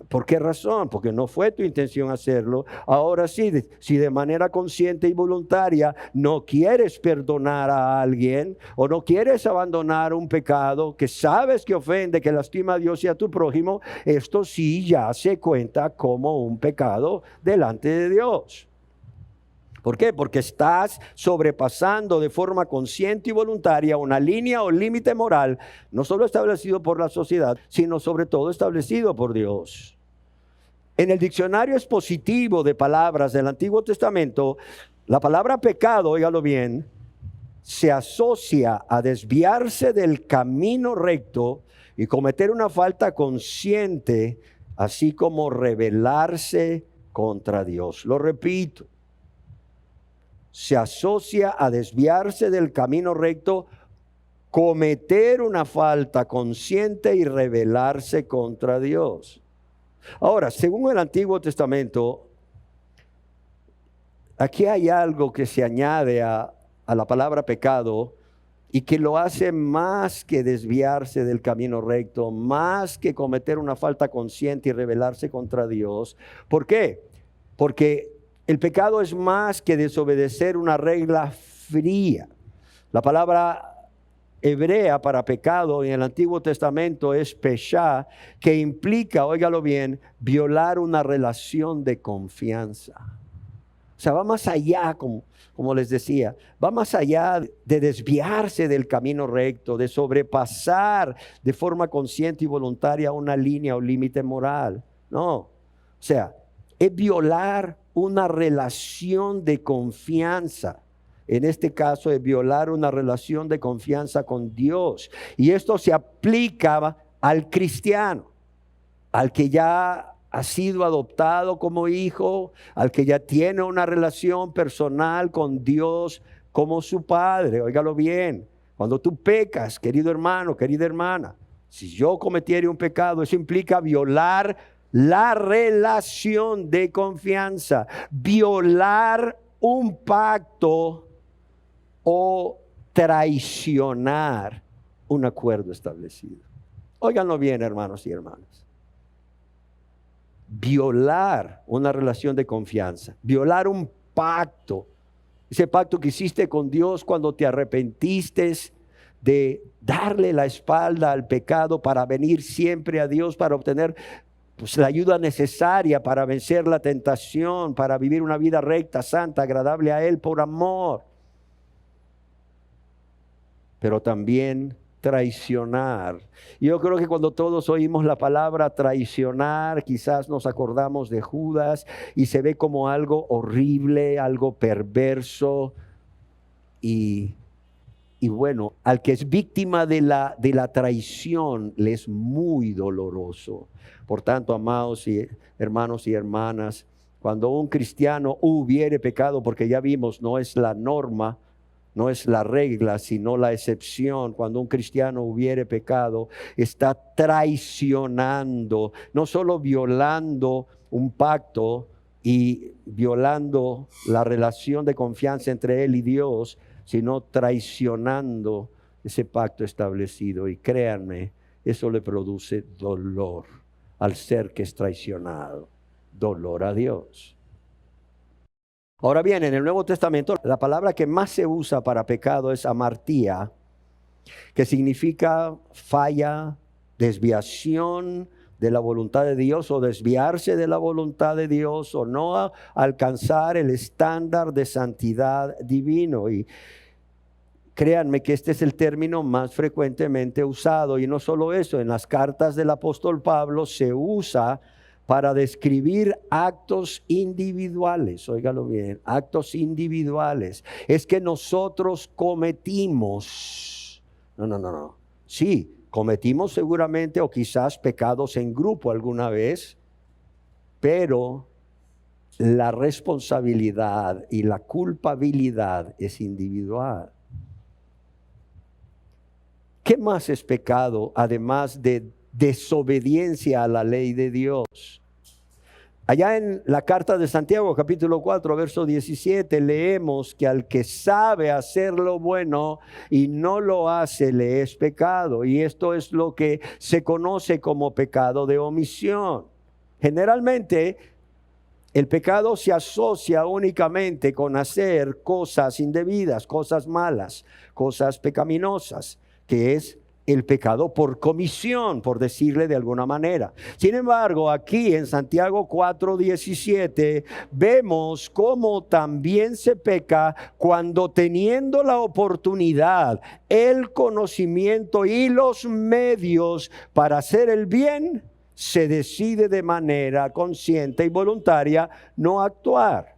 [SPEAKER 1] ¿Por qué razón? Porque no fue tu intención hacerlo. Ahora sí, si de manera consciente y voluntaria no quieres perdonar a alguien o no quieres abandonar un pecado que sabes que ofende, que lastima a Dios y a tu prójimo, esto sí ya se cuenta como un pecado delante de Dios. ¿Por qué? Porque estás sobrepasando de forma consciente y voluntaria una línea o límite moral, no solo establecido por la sociedad, sino sobre todo establecido por Dios. En el diccionario expositivo de palabras del Antiguo Testamento, la palabra pecado, óigalo bien, se asocia a desviarse del camino recto y cometer una falta consciente, así como rebelarse contra Dios. Lo repito. Se asocia a desviarse del camino recto, cometer una falta consciente y rebelarse contra Dios. Ahora, según el Antiguo Testamento, aquí hay algo que se añade a la palabra pecado y que lo hace más que desviarse del camino recto, más que cometer una falta consciente y rebelarse contra Dios. ¿Por qué? Porque el pecado es más que desobedecer una regla fría. La palabra hebrea para pecado en el Antiguo Testamento es peshá, que implica, óigalo bien, violar una relación de confianza. O sea, va más allá, como les decía, va más allá de desviarse del camino recto, de sobrepasar de forma consciente y voluntaria una línea o límite moral. No, o sea, es violar una relación de confianza. En este caso es violar una relación de confianza con Dios. Y esto se aplica al cristiano, al que ya ha sido adoptado como hijo, al que ya tiene una relación personal con Dios como su Padre. Óigalo bien, cuando tú pecas, querido hermano, querida hermana, si yo cometiera un pecado, eso implica violar la relación de confianza, violar un pacto o traicionar un acuerdo establecido. Óiganlo bien, hermanos y hermanas. Violar una relación de confianza, violar un pacto, ese pacto que hiciste con Dios cuando te arrepentiste de darle la espalda al pecado para venir siempre a Dios, para obtener la ayuda necesaria para vencer la tentación, para vivir una vida recta, santa, agradable a Él por amor. Pero también traicionar. Yo creo que cuando todos oímos la palabra traicionar, quizás nos acordamos de Judas y se ve como algo horrible, algo perverso y bueno, al que es víctima de la traición le es muy doloroso. Por tanto, amados y hermanos y hermanas, cuando un cristiano hubiere pecado, porque ya vimos, no es la norma, no es la regla, sino la excepción. Cuando un cristiano hubiere pecado, está traicionando, no solo violando un pacto y violando la relación de confianza entre él y Dios, sino traicionando ese pacto establecido. Y créanme, eso le produce dolor al ser que es traicionado, dolor a Dios. Ahora bien, en el Nuevo Testamento, la palabra que más se usa para pecado es amartía, que significa falla, desviación de la voluntad de Dios, o desviarse de la voluntad de Dios, o no alcanzar el estándar de santidad divino. Y créanme que este es el término más frecuentemente usado. Y no solo eso, en las cartas del apóstol Pablo se usa para describir actos individuales. Óigalo bien, actos individuales. Es que nosotros cometimos. No. Sí, cometimos seguramente o quizás pecados en grupo alguna vez, pero la responsabilidad y la culpabilidad es individual. ¿Qué más es pecado además de desobediencia a la ley de Dios? Allá en la carta de Santiago, capítulo 4, verso 17, leemos que al que sabe hacer lo bueno y no lo hace, le es pecado. Y esto es lo que se conoce como pecado de omisión. Generalmente, el pecado se asocia únicamente con hacer cosas indebidas, cosas malas, cosas pecaminosas, que es el pecado por comisión, por decirle de alguna manera. Sin embargo, aquí en Santiago 4:17 vemos cómo también se peca cuando, teniendo la oportunidad, el conocimiento y los medios para hacer el bien, se decide de manera consciente y voluntaria no actuar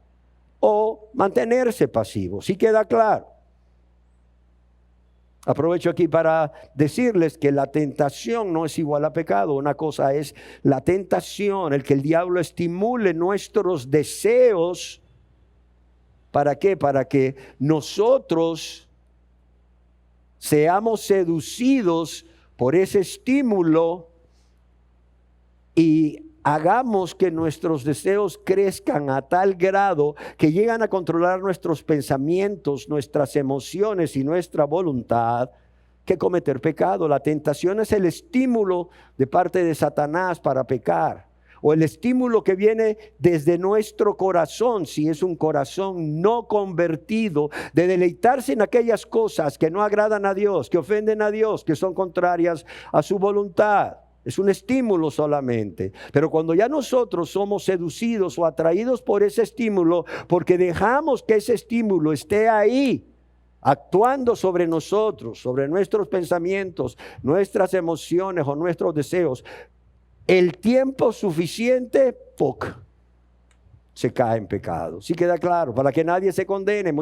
[SPEAKER 1] o mantenerse pasivo. ¿Sí queda claro? Aprovecho aquí para decirles que la tentación no es igual a pecado. Una cosa es la tentación, el que el diablo estimule nuestros deseos. ¿Para qué? Para que nosotros seamos seducidos por ese estímulo y hagamos que nuestros deseos crezcan a tal grado que llegan a controlar nuestros pensamientos, nuestras emociones y nuestra voluntad, que cometer pecado. La tentación es el estímulo de parte de Satanás para pecar, o el estímulo que viene desde nuestro corazón, si es un corazón no convertido, de deleitarse en aquellas cosas que no agradan a Dios, que ofenden a Dios, que son contrarias a su voluntad. Es un estímulo solamente. Pero cuando ya nosotros somos seducidos o atraídos por ese estímulo, porque dejamos que ese estímulo esté ahí, actuando sobre nosotros, sobre nuestros pensamientos, nuestras emociones o nuestros deseos, el tiempo suficiente, se cae en pecado. Sí queda claro, para que nadie se condene.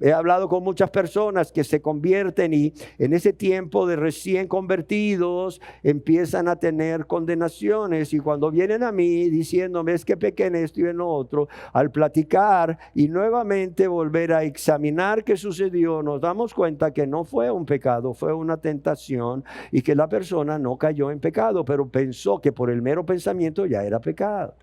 [SPEAKER 1] He hablado con muchas personas que se convierten y en ese tiempo de recién convertidos empiezan a tener condenaciones, y cuando vienen a mí diciéndome es que pequé en esto y en lo otro, al platicar y nuevamente volver a examinar qué sucedió, nos damos cuenta que no fue un pecado, fue una tentación, y que la persona no cayó en pecado, pero pensó que por el mero pensamiento ya era pecado,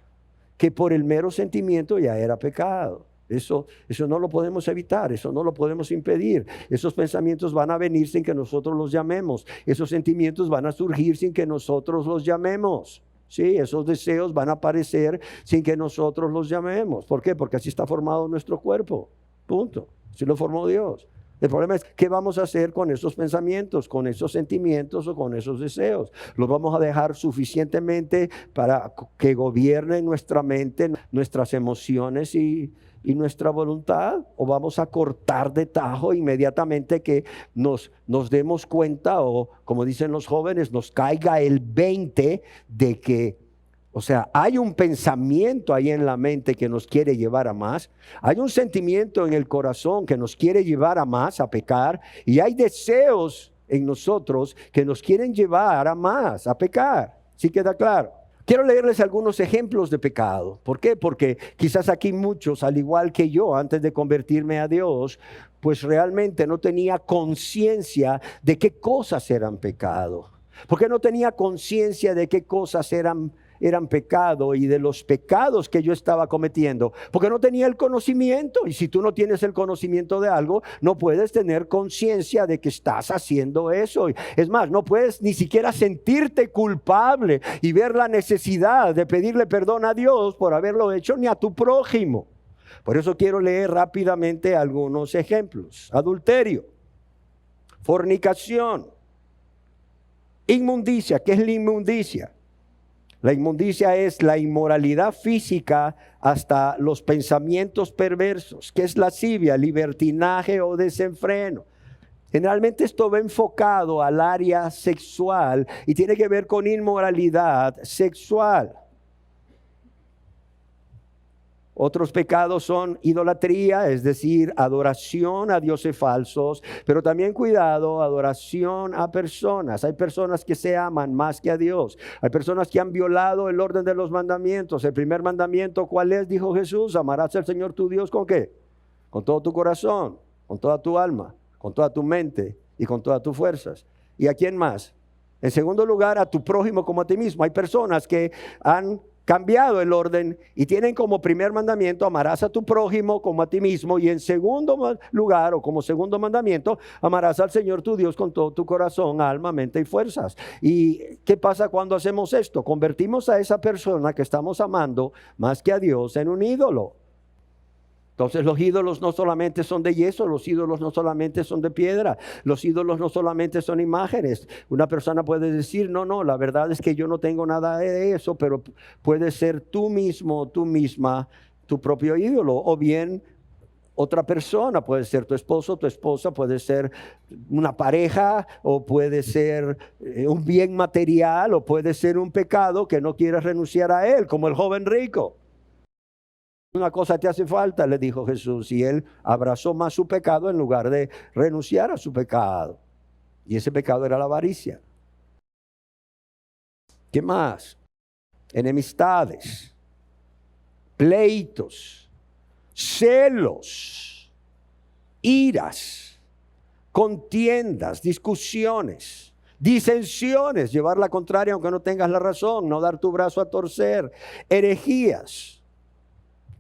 [SPEAKER 1] que por el mero sentimiento ya era pecado. Eso no lo podemos evitar, eso no lo podemos impedir. Esos pensamientos van a venir sin que nosotros los llamemos. Esos sentimientos van a surgir sin que nosotros los llamemos. Sí, esos deseos van a aparecer sin que nosotros los llamemos. ¿Por qué? Porque así está formado nuestro cuerpo. Punto. Así lo formó Dios. El problema es qué vamos a hacer con esos pensamientos, con esos sentimientos o con esos deseos. ¿Los vamos a dejar suficientemente para que gobiernen nuestra mente, nuestras emociones y nuestra voluntad? ¿O vamos a cortar de tajo inmediatamente que nos demos cuenta, o como dicen los jóvenes, nos caiga el 20 de que, o sea, hay un pensamiento ahí en la mente que nos quiere llevar a más, hay un sentimiento en el corazón que nos quiere llevar a más, a pecar, y hay deseos en nosotros que nos quieren llevar a más, a pecar? ¿Sí queda claro? Quiero leerles algunos ejemplos de pecado. ¿Por qué? Porque quizás aquí muchos, al igual que yo, antes de convertirme a Dios, pues realmente no tenía conciencia de qué cosas eran pecado. Porque no tenía conciencia de qué cosas eran pecado y de los pecados que yo estaba cometiendo, porque no tenía el conocimiento. Y si tú no tienes el conocimiento de algo, no puedes tener conciencia de que estás haciendo eso. Es más, no puedes ni siquiera sentirte culpable y ver la necesidad de pedirle perdón a Dios por haberlo hecho, ni a tu prójimo. Por eso quiero leer rápidamente algunos ejemplos. Adulterio, fornicación, inmundicia. ¿Qué es la inmundicia? La inmundicia es la inmoralidad física hasta los pensamientos perversos. ¿Qué es lascivia? Libertinaje o desenfreno. Generalmente esto va enfocado al área sexual y tiene que ver con inmoralidad sexual. Otros pecados son idolatría, es decir, adoración a dioses falsos, pero también cuidado, adoración a personas. Hay personas que se aman más que a Dios. Hay personas que han violado el orden de los mandamientos. El primer mandamiento, ¿cuál es? Dijo Jesús, amarás al Señor tu Dios ¿con qué? Con todo tu corazón, con toda tu alma, con toda tu mente y con todas tus fuerzas. ¿Y a quién más? En segundo lugar, a tu prójimo como a ti mismo. Hay personas que han cambiado el orden y tienen como primer mandamiento amarás a tu prójimo como a ti mismo, y en segundo lugar o como segundo mandamiento amarás al Señor tu Dios con todo tu corazón, alma, mente y fuerzas. ¿Y qué pasa cuando hacemos esto? Convertimos a esa persona que estamos amando más que a Dios en un ídolo. Entonces los ídolos no solamente son de yeso, los ídolos no solamente son de piedra, los ídolos no solamente son imágenes. Una persona puede decir, no, la verdad es que yo no tengo nada de eso, pero puede ser tú mismo, tú misma, tu propio ídolo. O bien otra persona, puede ser tu esposo, tu esposa, puede ser una pareja, o puede ser un bien material, o puede ser un pecado que no quieres renunciar a él, como el joven rico. Una cosa te hace falta, le dijo Jesús, y él abrazó más su pecado en lugar de renunciar a su pecado. Y ese pecado era la avaricia. ¿Qué más? Enemistades, pleitos, celos, iras, contiendas, discusiones, disensiones, llevar la contraria aunque no tengas la razón, no dar tu brazo a torcer, herejías,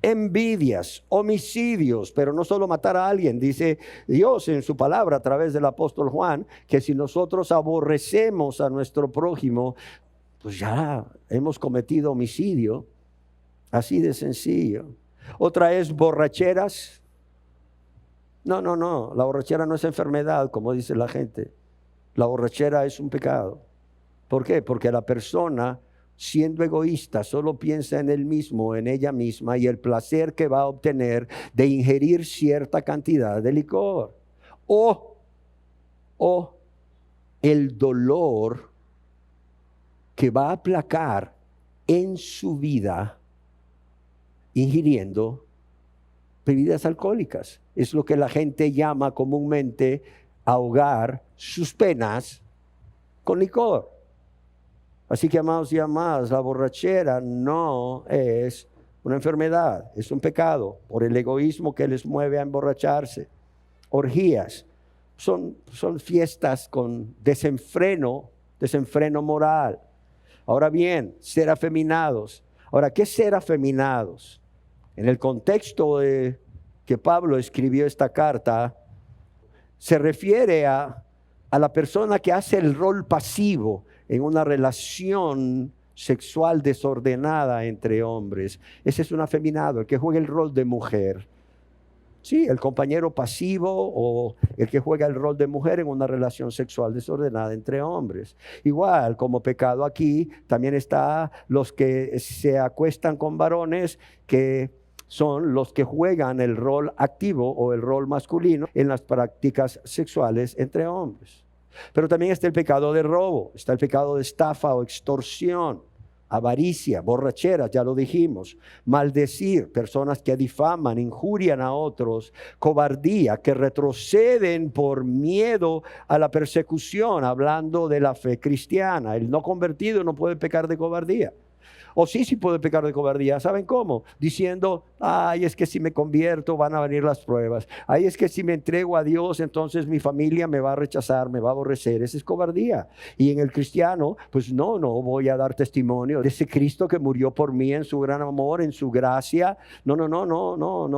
[SPEAKER 1] envidias, homicidios, pero no solo matar a alguien. Dice Dios en su palabra a través del apóstol Juan, que si nosotros aborrecemos a nuestro prójimo, pues ya hemos cometido homicidio. Así de sencillo. Otra es borracheras. No, la borrachera no es enfermedad, como dice la gente. La borrachera es un pecado. ¿Por qué? Porque la persona, siendo egoísta, solo piensa en él mismo, en ella misma, y el placer que va a obtener de ingerir cierta cantidad de licor. O el dolor que va a aplacar en su vida ingiriendo bebidas alcohólicas. Es lo que la gente llama comúnmente ahogar sus penas con licor. Así que, amados y amadas, la borrachera no es una enfermedad, es un pecado por el egoísmo que les mueve a emborracharse. Orgías son fiestas con desenfreno moral. Ahora bien, ser afeminados. Ahora, ¿qué es ser afeminados? En el contexto de que Pablo escribió esta carta, se refiere a la persona que hace el rol pasivo en una relación sexual desordenada entre hombres. Ese es un afeminado, el que juega el rol de mujer. Sí, el compañero pasivo o el que juega el rol de mujer en una relación sexual desordenada entre hombres. Igual, como pecado aquí, también está los que se acuestan con varones, que son los que juegan el rol activo o el rol masculino en las prácticas sexuales entre hombres. Pero también está el pecado de robo, está el pecado de estafa o extorsión, avaricia, borrachera, ya lo dijimos, maldecir, personas que difaman, injurian a otros, cobardía, que retroceden por miedo a la persecución, hablando de la fe cristiana. El no convertido no puede pecar de cobardía. O sí puede pecar de cobardía. ¿Saben cómo? Diciendo, ay, es que si me convierto van a venir las pruebas. Ay, es que si me entrego a Dios, entonces mi familia me va a rechazar, me va a aborrecer. Esa es cobardía. Y en el cristiano, pues no voy a dar testimonio de ese Cristo que murió por mí en su gran amor, en su gracia. No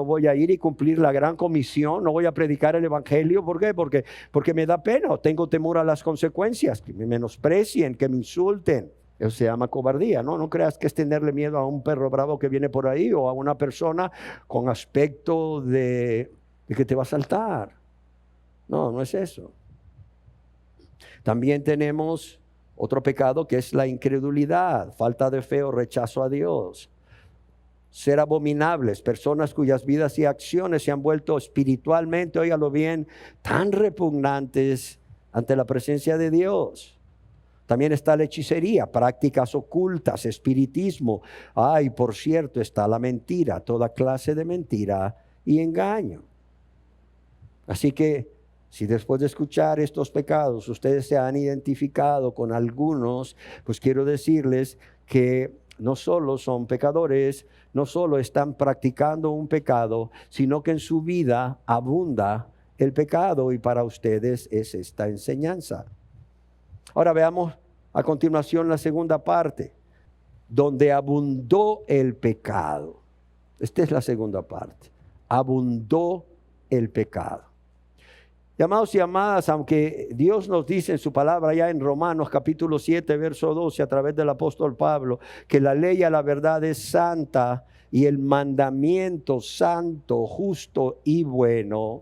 [SPEAKER 1] voy a ir y cumplir la gran comisión. No voy a predicar el evangelio. ¿Por qué? Porque me da pena. Tengo temor a las consecuencias, que me menosprecien, que me insulten. Eso se llama cobardía. No creas que es tenerle miedo a un perro bravo que viene por ahí o a una persona con aspecto de que te va a saltar. No es eso. También tenemos otro pecado que es la incredulidad, falta de fe o rechazo a Dios. Ser abominables, personas cuyas vidas y acciones se han vuelto espiritualmente, óigalo bien, tan repugnantes ante la presencia de Dios. También está la hechicería, prácticas ocultas, espiritismo. Por cierto, está la mentira, toda clase de mentira y engaño. Así que, si después de escuchar estos pecados ustedes se han identificado con algunos, pues quiero decirles que no solo son pecadores, no solo están practicando un pecado, sino que en su vida abunda el pecado y para ustedes es esta enseñanza. Ahora veamos a continuación la segunda parte, donde abundó el pecado. Esta es la segunda parte, abundó el pecado. Amados y amadas, aunque Dios nos dice en su palabra ya en Romanos capítulo 7, verso 12, a través del apóstol Pablo, que la ley a la verdad es santa y el mandamiento santo, justo y bueno.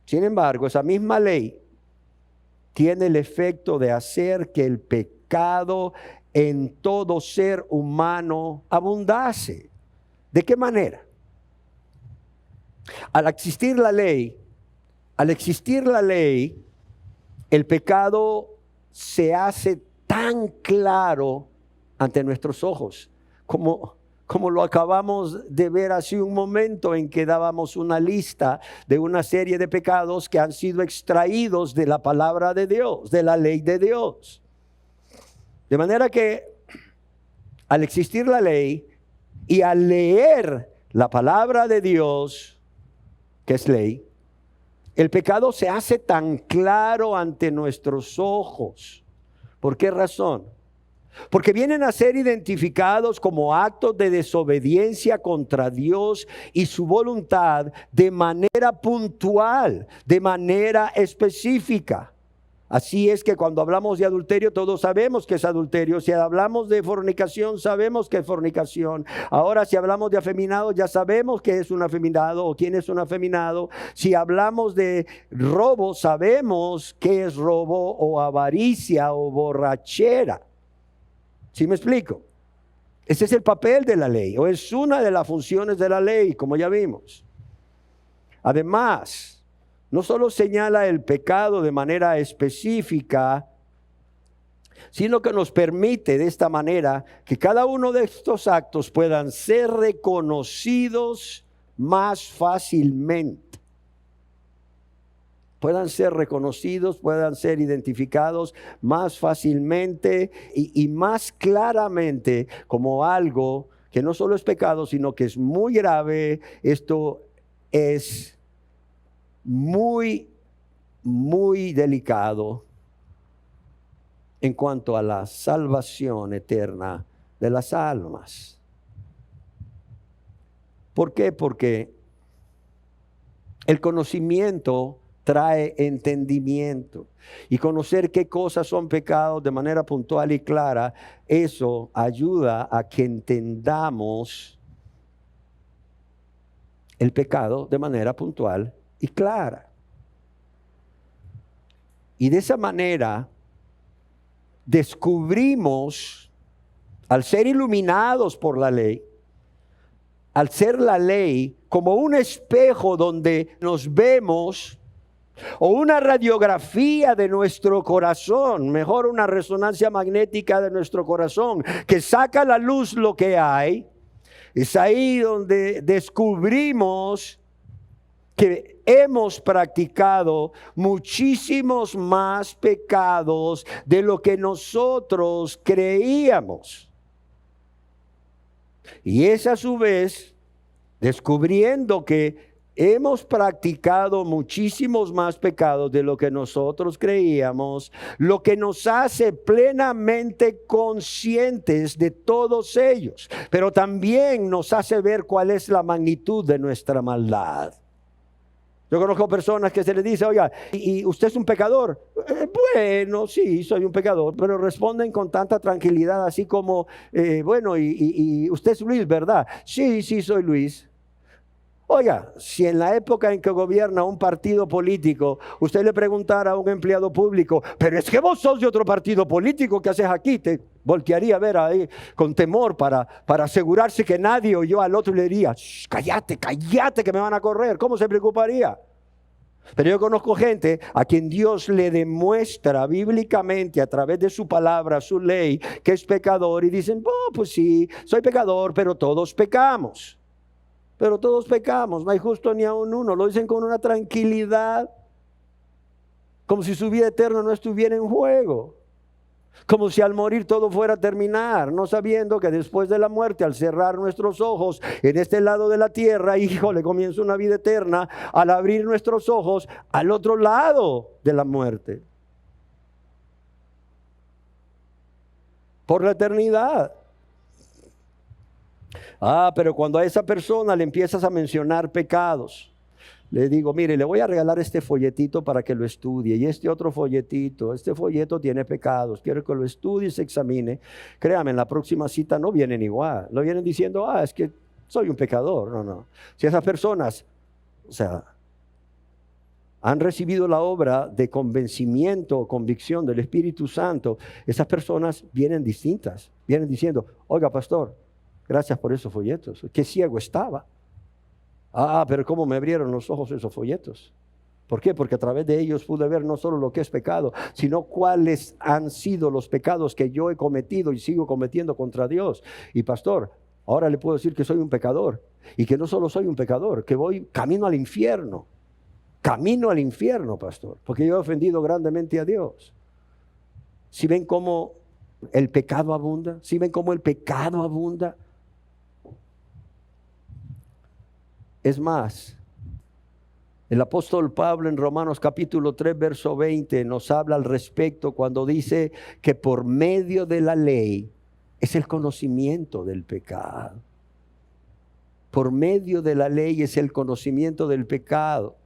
[SPEAKER 1] Sin embargo, esa misma ley tiene el efecto de hacer que el pecado en todo ser humano abundase. ¿De qué manera? Al existir la ley, el pecado se hace tan claro ante nuestros ojos, como lo acabamos de ver hace un momento en que dábamos una lista de una serie de pecados que han sido extraídos de la palabra de Dios, de la ley de Dios. De manera que al existir la ley y al leer la palabra de Dios, que es ley, el pecado se hace tan claro ante nuestros ojos. ¿Por qué razón? Porque vienen a ser identificados como actos de desobediencia contra Dios y su voluntad de manera puntual, de manera específica. Así es que cuando hablamos de adulterio, todos sabemos que es adulterio. Si hablamos de fornicación, sabemos que es fornicación. Ahora, si hablamos de afeminado, ya sabemos que es un afeminado o quién es un afeminado. Si hablamos de robo, sabemos que es robo o avaricia o borrachera. ¿Sí me explico? Ese es el papel de la ley, o es una de las funciones de la ley, como ya vimos. Además, no solo señala el pecado de manera específica, sino que nos permite de esta manera que cada uno de estos actos puedan ser reconocidos más fácilmente. Puedan ser reconocidos, puedan ser identificados más fácilmente y más claramente como algo que no solo es pecado, sino que es muy grave. Esto es muy, muy delicado en cuanto a la salvación eterna de las almas. ¿Por qué? Porque el conocimiento trae entendimiento, y conocer qué cosas son pecados de manera puntual y clara, eso ayuda a que entendamos el pecado de manera puntual y clara. Y de esa manera descubrimos, al ser iluminados por la ley, al ser la ley como un espejo donde nos vemos, o una radiografía de nuestro corazón, mejor una resonancia magnética de nuestro corazón, que saca a la luz lo que hay. Es ahí donde descubrimos que hemos practicado muchísimos más pecados de lo que nosotros creíamos. Y es a su vez descubriendo que hemos practicado muchísimos más pecados de lo que nosotros creíamos, lo que nos hace plenamente conscientes de todos ellos, pero también nos hace ver cuál es la magnitud de nuestra maldad. Yo conozco personas que se les dice, oiga, ¿y usted es un pecador? Bueno, sí, soy un pecador, pero responden con tanta tranquilidad, así como, bueno, y usted es Luis, ¿verdad? Sí, sí, soy Luis. Oiga, si en la época en que gobierna un partido político, usted le preguntara a un empleado público, pero es que vos sos de otro partido político, ¿qué haces aquí? Te voltearía a ver ahí con temor para asegurarse que nadie oyó al otro y le diría, cállate, cállate que me van a correr. ¿Cómo se preocuparía? Pero yo conozco gente a quien Dios le demuestra bíblicamente a través de su palabra, su ley, que es pecador y dicen, oh, pues sí, soy pecador, pero todos pecamos. Pero todos pecamos, no hay justo ni aun uno. Lo dicen con una tranquilidad, como si su vida eterna no estuviera en juego. Como si al morir todo fuera a terminar, no sabiendo que después de la muerte, al cerrar nuestros ojos en este lado de la tierra, híjole, comienza una vida eterna al abrir nuestros ojos al otro lado de la muerte. Por la eternidad. Pero cuando a esa persona le empiezas a mencionar pecados, le digo, mire, le voy a regalar este folletito para que lo estudie y este otro folletito, este folleto tiene pecados, quiero que lo estudie y se examine. Créame, en la próxima cita no vienen igual, no vienen diciendo, es que soy un pecador. No. Si esas personas, han recibido la obra de convencimiento o convicción del Espíritu Santo, esas personas vienen distintas, vienen diciendo, oiga, pastor, gracias por esos folletos. Qué ciego estaba. Pero cómo me abrieron los ojos esos folletos. ¿Por qué? Porque a través de ellos pude ver no solo lo que es pecado, sino cuáles han sido los pecados que yo he cometido y sigo cometiendo contra Dios. Y pastor, ahora le puedo decir que soy un pecador. Y que no solo soy un pecador, que voy camino al infierno. Camino al infierno, pastor. Porque yo he ofendido grandemente a Dios. ¿Sí ven cómo el pecado abunda? ¿Sí ven cómo el pecado abunda? Es más, el apóstol Pablo en Romanos capítulo 3, verso 20 nos habla al respecto cuando dice que por medio de la ley es el conocimiento del pecado. Por medio de la ley es el conocimiento del pecado.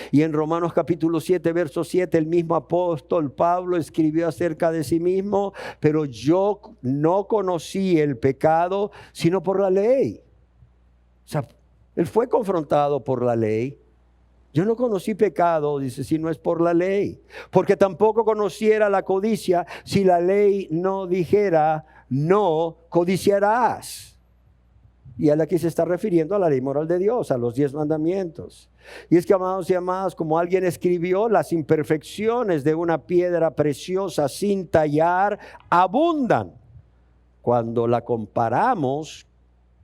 [SPEAKER 1] Y en Romanos capítulo 7, verso 7, el mismo apóstol Pablo escribió acerca de sí mismo, pero yo no conocí el pecado sino por la ley. Él fue confrontado por la ley. Yo no conocí pecado, dice, si no es por la ley. Porque tampoco conociera la codicia si la ley no dijera, no codiciarás. Y él aquí se está refiriendo a la ley moral de Dios, a los 10 mandamientos. Y es que, amados y amadas, como alguien escribió, las imperfecciones de una piedra preciosa sin tallar abundan cuando la comparamos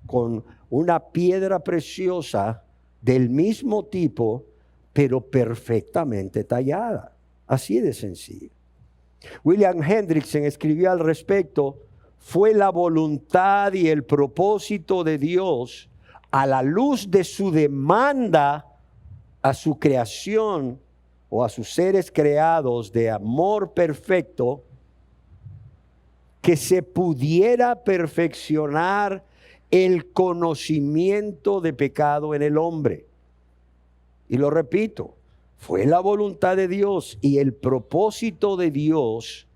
[SPEAKER 1] con una piedra preciosa del mismo tipo, pero perfectamente tallada. Así de sencillo. William Hendrickson escribió al respecto, fue la voluntad y el propósito de Dios a la luz de su demanda a su creación o a sus seres creados de amor perfecto, que se pudiera perfeccionar el conocimiento de pecado en el hombre. Y lo repito, fue la voluntad de Dios y el propósito de Dios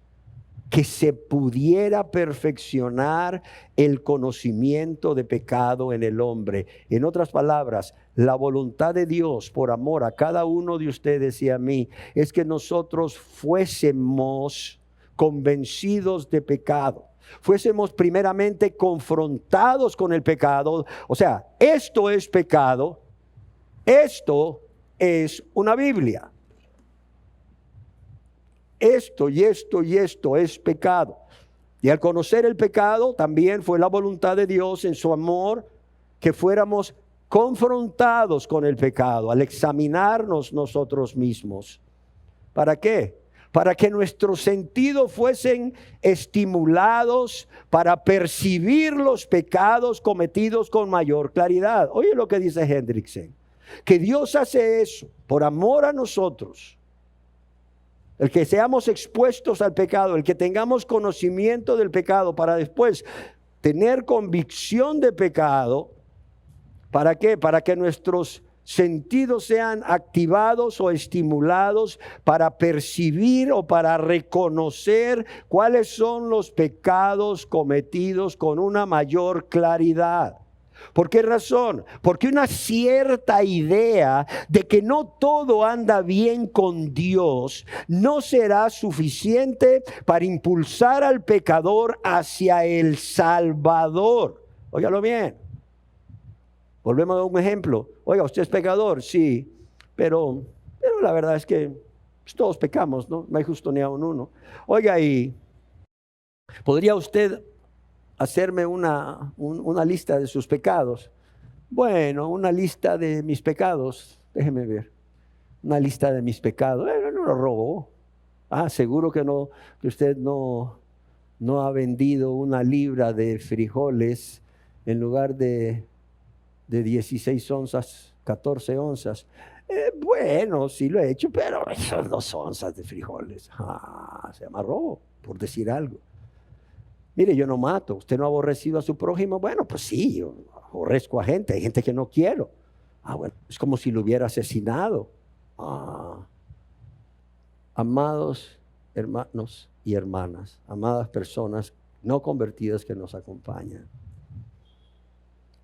[SPEAKER 1] que se pudiera perfeccionar el conocimiento de pecado en el hombre. En otras palabras, la voluntad de Dios por amor a cada uno de ustedes y a mí es que nosotros fuésemos convencidos de pecado. Fuésemos primeramente confrontados con el pecado. O sea, esto es pecado, esto es una Biblia. Esto y esto y esto es pecado. Y al conocer el pecado, también fue la voluntad de Dios en su amor que fuéramos confrontados con el pecado, al examinarnos nosotros mismos. ¿Para qué? Para que nuestros sentidos fuesen estimulados para percibir los pecados cometidos con mayor claridad. Oye lo que dice Hendrickson, que Dios hace eso por amor a nosotros. El que seamos expuestos al pecado, el que tengamos conocimiento del pecado para después tener convicción de pecado. ¿Para qué? Para que nuestros sentidos sean activados o estimulados para percibir o para reconocer cuáles son los pecados cometidos con una mayor claridad. ¿Por qué razón? Porque una cierta idea de que no todo anda bien con Dios no será suficiente para impulsar al pecador hacia el Salvador. Óigalo bien. Volvemos a un ejemplo. Oiga, ¿usted es pecador? Sí, pero la verdad es que pues, todos pecamos, ¿no? No hay justo ni aun uno. Oiga, ¿y podría usted hacerme una lista de sus pecados? Bueno, una lista de mis pecados. Déjeme ver. Una lista de mis pecados. No lo robo. Seguro que no, que usted no ha vendido una libra de frijoles en lugar de 16 onzas, 14 onzas. Bueno, sí lo he hecho, pero son 2 onzas de frijoles. Se llama robo, por decir algo. Mire, yo no mato. ¿Usted no ha aborrecido a su prójimo? Bueno, pues sí, yo aborrezco a gente. Hay gente que no quiero. Bueno, es como si lo hubiera asesinado. Amados hermanos y hermanas, amadas personas no convertidas que nos acompañan,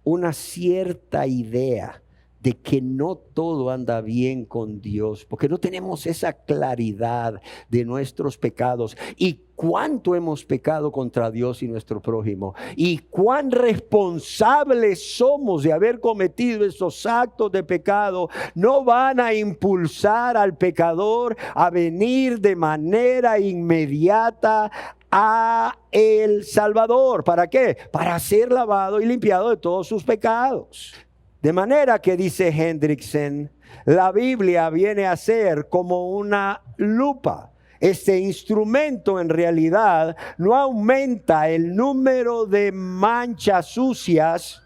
[SPEAKER 1] una cierta idea de que no todo anda bien con Dios, porque no tenemos esa claridad de nuestros pecados y cuánto hemos pecado contra Dios y nuestro prójimo, y cuán responsables somos de haber cometido esos actos de pecado, no van a impulsar al pecador a venir de manera inmediata a el Salvador. ¿Para qué? Para ser lavado y limpiado de todos sus pecados. De manera que, dice Hendrickson, la Biblia viene a ser como una lupa. Este instrumento en realidad no aumenta el número de manchas sucias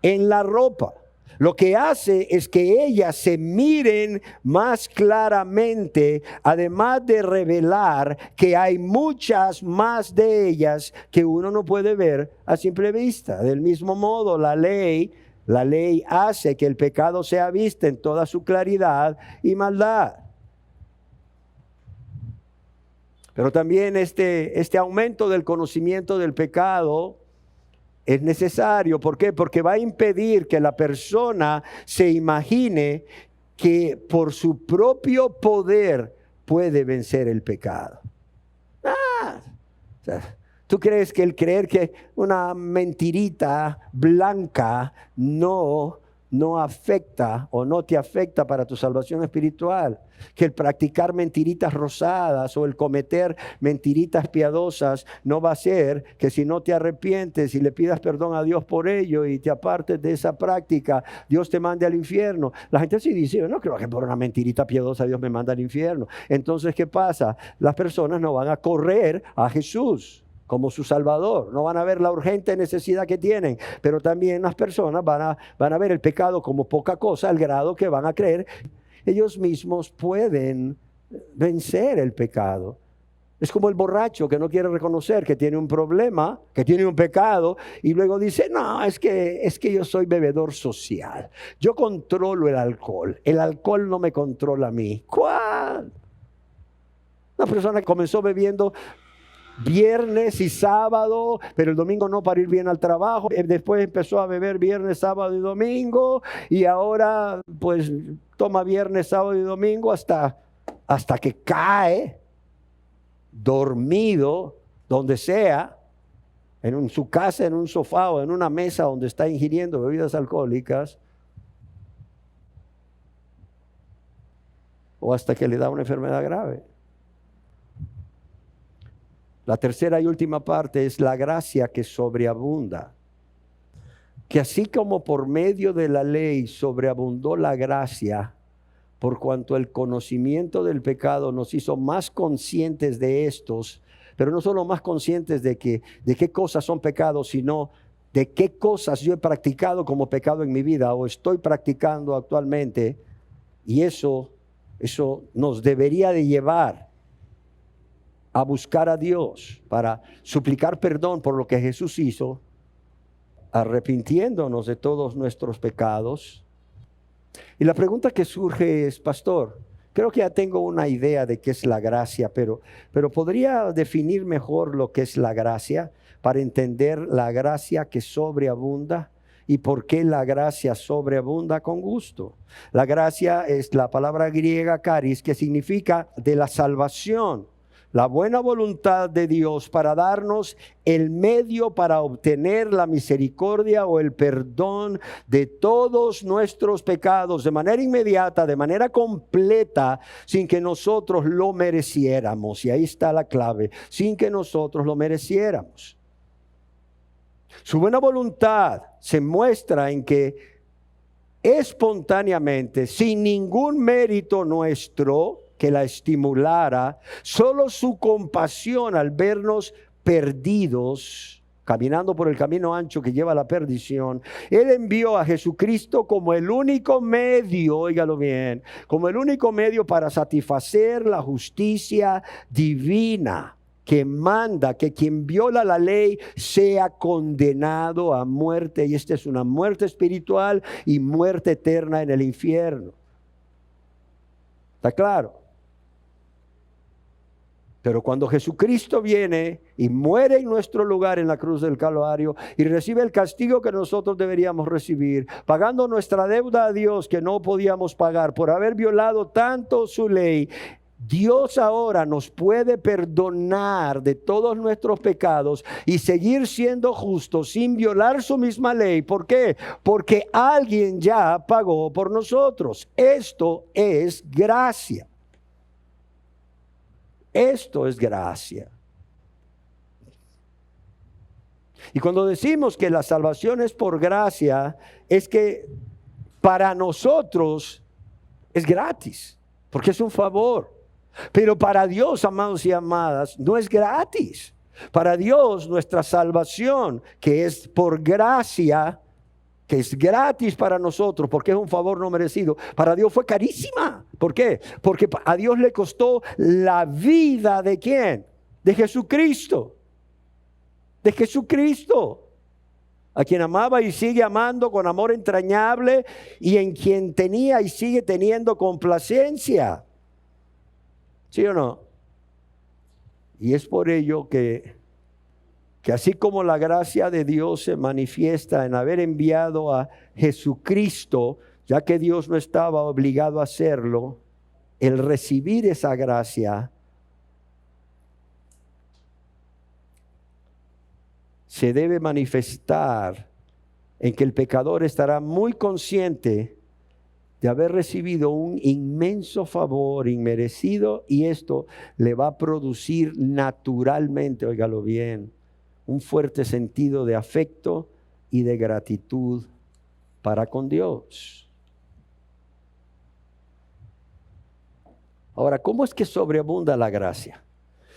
[SPEAKER 1] en la ropa. Lo que hace es que ellas se miren más claramente, además de revelar que hay muchas más de ellas que uno no puede ver a simple vista. Del mismo modo, la ley hace que el pecado sea visto en toda su claridad y maldad. Pero también este aumento del conocimiento del pecado es necesario. ¿Por qué? Porque va a impedir que la persona se imagine que por su propio poder puede vencer el pecado. ¿Tú crees que el creer que una mentirita blanca no afecta o no te afecta para tu salvación espiritual? Que el practicar mentiritas rosadas o el cometer mentiritas piadosas no va a ser que si no te arrepientes y le pidas perdón a Dios por ello y te apartes de esa práctica, Dios te mande al infierno. La gente sí dice, yo no creo que por una mentirita piadosa Dios me manda al infierno. Entonces, ¿qué pasa? Las personas no van a correr a Jesús como su Salvador, no van a ver la urgente necesidad que tienen, pero también las personas van a ver el pecado como poca cosa, al grado que van a creer ellos mismos pueden vencer el pecado. Es como el borracho que no quiere reconocer que tiene un problema, que tiene un pecado, y luego dice, no, es que yo soy bebedor social, yo controlo el alcohol no me controla a mí. ¿Cuál? Una persona que comenzó bebiendo viernes y sábado, pero el domingo no para ir bien al trabajo. Después empezó a beber viernes, sábado y domingo, y ahora pues toma viernes, sábado y domingo hasta que cae dormido donde sea, en su casa, en un sofá o en una mesa donde está ingiriendo bebidas alcohólicas, o hasta que le da una enfermedad grave. La tercera y última parte es la gracia que sobreabunda. Que así como por medio de la ley sobreabundó la gracia, por cuanto el conocimiento del pecado nos hizo más conscientes de estos, pero no solo más conscientes de qué cosas son pecados, sino de qué cosas yo he practicado como pecado en mi vida o estoy practicando actualmente. Y eso nos debería de llevar a buscar a Dios para suplicar perdón por lo que Jesús hizo, arrepintiéndonos de todos nuestros pecados Y la pregunta que surge es, pastor, creo que ya tengo una idea de qué es la gracia, pero ¿podría definir mejor lo que es la gracia para entender la gracia que sobreabunda? ¿Y por qué la gracia sobreabunda? Con gusto. La gracia es la palabra griega charis, que significa de la salvación. La buena voluntad de Dios para darnos el medio para obtener la misericordia o el perdón de todos nuestros pecados de manera inmediata, de manera completa, sin que nosotros lo mereciéramos. Y ahí está la clave, sin que nosotros lo mereciéramos. Su buena voluntad se muestra en que espontáneamente, sin ningún mérito nuestro que la estimulara, solo su compasión al vernos perdidos, caminando por el camino ancho que lleva a la perdición, Él envió a Jesucristo como el único medio, óigalo bien, como el único medio para satisfacer la justicia divina que manda que quien viola la ley sea condenado a muerte. Y esta es una muerte espiritual y muerte eterna en el infierno. ¿Está claro? Pero cuando Jesucristo viene y muere en nuestro lugar en la cruz del Calvario y recibe el castigo que nosotros deberíamos recibir, pagando nuestra deuda a Dios que no podíamos pagar por haber violado tanto su ley, Dios ahora nos puede perdonar de todos nuestros pecados y seguir siendo justo sin violar su misma ley. ¿Por qué? Porque alguien ya pagó por nosotros. Esto es gracia. Esto es gracia. Y cuando decimos que la salvación es por gracia, es que para nosotros es gratis, porque es un favor. Pero para Dios, amados y amadas, no es gratis. Para Dios, nuestra salvación, que es por gracia, que es gratis para nosotros, porque es un favor no merecido, para Dios fue carísima. ¿Por qué? Porque a Dios le costó la vida ¿de quién? De Jesucristo. De Jesucristo. A quien amaba y sigue amando con amor entrañable y en quien tenía y sigue teniendo complacencia. ¿Sí o no? Y es por ello que así como la gracia de Dios se manifiesta en haber enviado a Jesucristo, ya que Dios no estaba obligado a hacerlo, el recibir esa gracia se debe manifestar en que el pecador estará muy consciente de haber recibido un inmenso favor inmerecido, y esto le va a producir naturalmente, óigalo bien, un fuerte sentido de afecto y de gratitud para con Dios. Ahora, ¿cómo es que sobreabunda la gracia?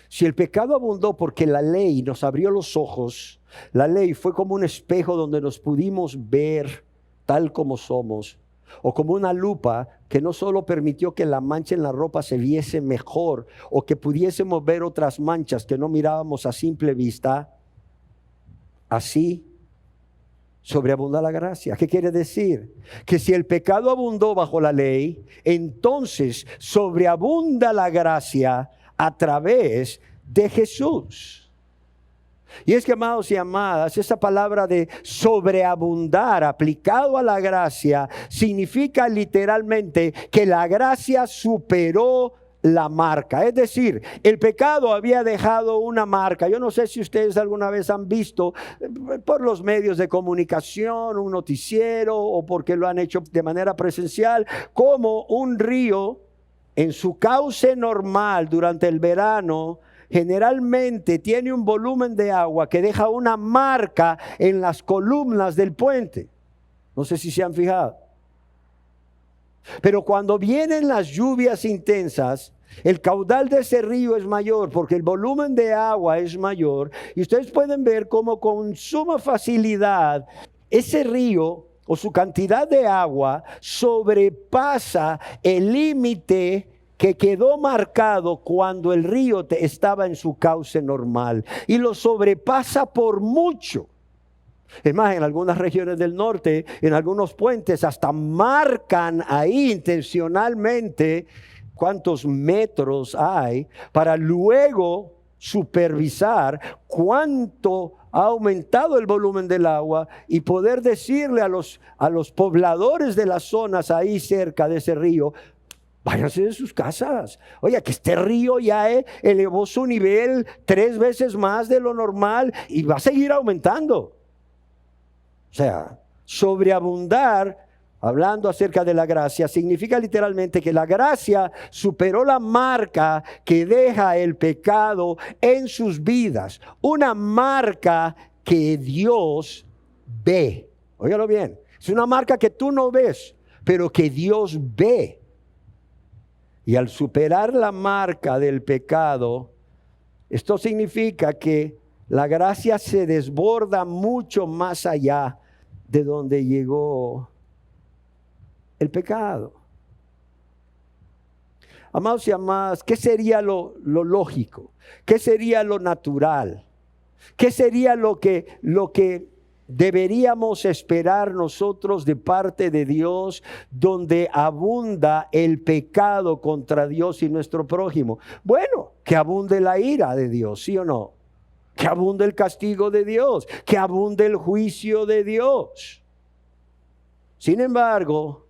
[SPEAKER 1] Si el pecado abundó porque la ley nos abrió los ojos, la ley fue como un espejo donde nos pudimos ver tal como somos, o como una lupa que no solo permitió que la mancha en la ropa se viese mejor, o que pudiésemos ver otras manchas que no mirábamos a simple vista. Así sobreabunda la gracia. ¿Qué quiere decir? Que si el pecado abundó bajo la ley, entonces sobreabunda la gracia a través de Jesús. Y es que, amados y amadas, esa palabra de sobreabundar aplicado a la gracia significa literalmente que la gracia superó la marca. Es decir, el pecado había dejado una marca. Yo no sé si ustedes alguna vez han visto por los medios de comunicación, un noticiero, o porque lo han hecho de manera presencial, como un río en su cauce normal durante el verano generalmente tiene un volumen de agua que deja una marca en las columnas del puente. No sé si se han fijado. Pero cuando vienen las lluvias intensas, el caudal de ese río es mayor porque el volumen de agua es mayor, y ustedes pueden ver cómo con suma facilidad ese río o su cantidad de agua sobrepasa el límite que quedó marcado cuando el río estaba en su cauce normal, y lo sobrepasa por mucho. Es más, en algunas regiones del norte, en algunos puentes, hasta marcan ahí intencionalmente cuántos metros hay para luego supervisar cuánto ha aumentado el volumen del agua y poder decirle a los pobladores de las zonas ahí cerca de ese río: váyanse de sus casas. Oye, que este río ya elevó su nivel 3 veces más de lo normal y va a seguir aumentando. O sea, sobreabundar, hablando acerca de la gracia, significa literalmente que la gracia superó la marca que deja el pecado en sus vidas. Una marca que Dios ve. Óigalo bien. Es una marca que tú no ves, pero que Dios ve. Y al superar la marca del pecado, esto significa que la gracia se desborda mucho más allá de donde llegó el pecado. Amados y amadas, ¿qué sería lo lógico? ¿Qué sería lo natural? ¿Qué sería lo que deberíamos esperar nosotros de parte de Dios, donde abunda el pecado contra Dios y nuestro prójimo? Bueno, que abunde la ira de Dios, ¿sí o no? Que abunde el castigo de Dios, que abunde el juicio de Dios. Sin embargo,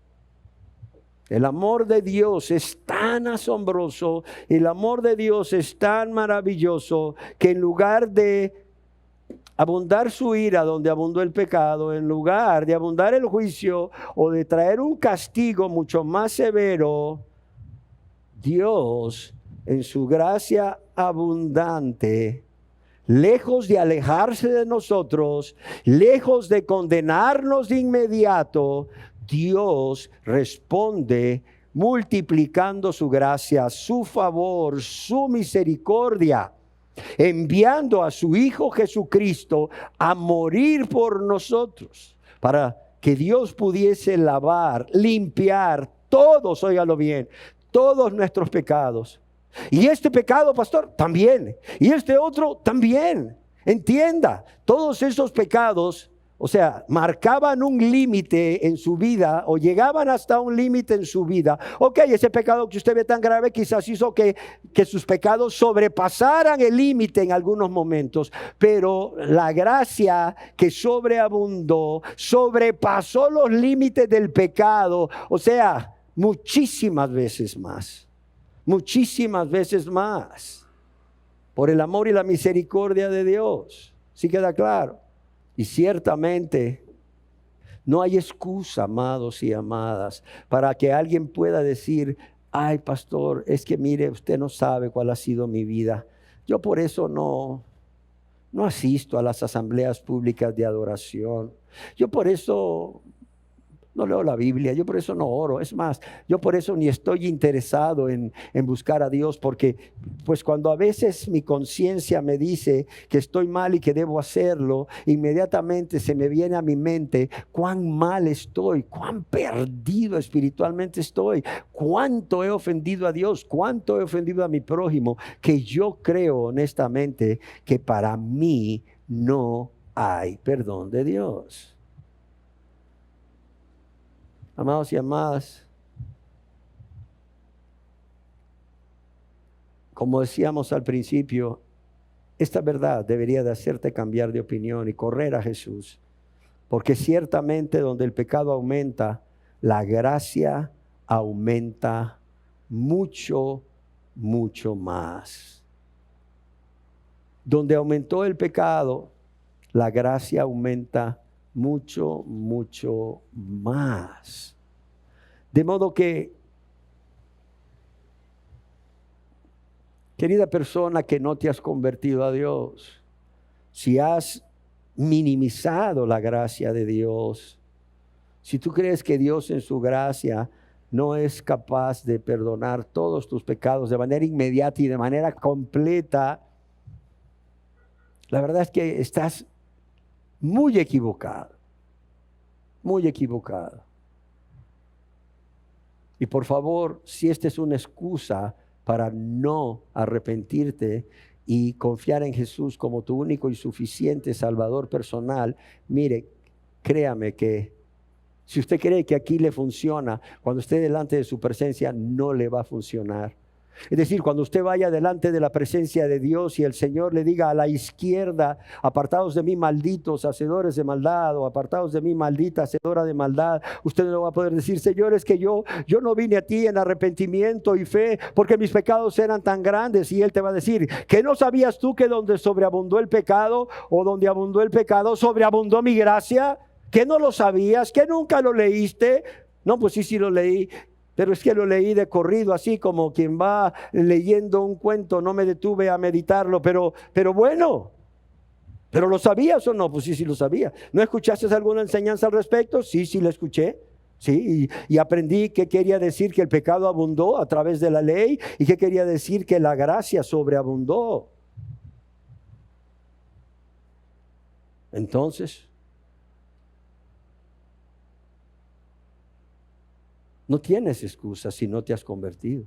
[SPEAKER 1] el amor de Dios es tan asombroso, el amor de Dios es tan maravilloso, que en lugar de abundar su ira donde abundó el pecado, en lugar de abundar el juicio o de traer un castigo mucho más severo, Dios en su gracia abundante, lejos de alejarse de nosotros, lejos de condenarnos de inmediato, Dios responde multiplicando su gracia, su favor, su misericordia, enviando a su Hijo Jesucristo a morir por nosotros, para que Dios pudiese lavar, limpiar todos, óigalo bien, todos nuestros pecados. Y este pecado, pastor, también. Y este otro también. Entienda, todos esos pecados, o sea, marcaban un límite en su vida o llegaban hasta un límite en su vida. Ok, ese pecado que usted ve tan grave quizás hizo que sus pecados sobrepasaran el límite en algunos momentos, pero la gracia que sobreabundó sobrepasó los límites del pecado, o sea, muchísimas veces más. Muchísimas veces más, por el amor y la misericordia de Dios. ¿Sí queda claro? Y ciertamente no hay excusa, amados y amadas, para que alguien pueda decir: ay, pastor, es que mire, usted no sabe cuál ha sido mi vida. Yo por eso no asisto a las asambleas públicas de adoración. Yo por eso no leo la Biblia, yo por eso no oro. Es más, yo por eso ni estoy interesado en buscar a Dios, porque pues cuando a veces mi conciencia me dice que estoy mal y que debo hacerlo, inmediatamente se me viene a mi mente cuán mal estoy, cuán perdido espiritualmente estoy, cuánto he ofendido a Dios, cuánto he ofendido a mi prójimo, que yo creo honestamente que para mí no hay perdón de Dios. Amados y amadas, como decíamos al principio, esta verdad debería de hacerte cambiar de opinión y correr a Jesús, porque ciertamente donde el pecado aumenta, la gracia aumenta mucho, mucho más. Donde aumentó el pecado, la gracia aumenta mucho, mucho más. De modo que, querida persona que no te has convertido a Dios, si has minimizado la gracia de Dios, si tú crees que Dios en su gracia no es capaz de perdonar todos tus pecados de manera inmediata y de manera completa, la verdad es que estás muy equivocado, muy equivocado. Y por favor, si esta es una excusa para no arrepentirte y confiar en Jesús como tu único y suficiente Salvador personal, mire, créame que si usted cree que aquí le funciona, cuando esté delante de su presencia no le va a funcionar. Es decir, cuando usted vaya delante de la presencia de Dios y el Señor le diga a la izquierda, apartados de mí malditos, hacedores de maldad, o apartados de mí maldita, hacedora de maldad, usted no va a poder decir, Señor, es que yo no vine a ti en arrepentimiento y fe porque mis pecados eran tan grandes. Y Él te va a decir, ¿que no sabías tú que donde sobreabundó el pecado o donde abundó el pecado, sobreabundó mi gracia? ¿Que no lo sabías? ¿Que nunca lo leíste? No, pues sí lo leí. Pero es que lo leí de corrido, así como quien va leyendo un cuento, no me detuve a meditarlo, pero bueno, ¿pero lo sabías o no? Pues sí lo sabía. ¿No escuchaste alguna enseñanza al respecto? Sí la escuché. Sí, y aprendí qué quería decir que el pecado abundó a través de la ley y qué quería decir que la gracia sobreabundó. Entonces, no tienes excusa si no te has convertido.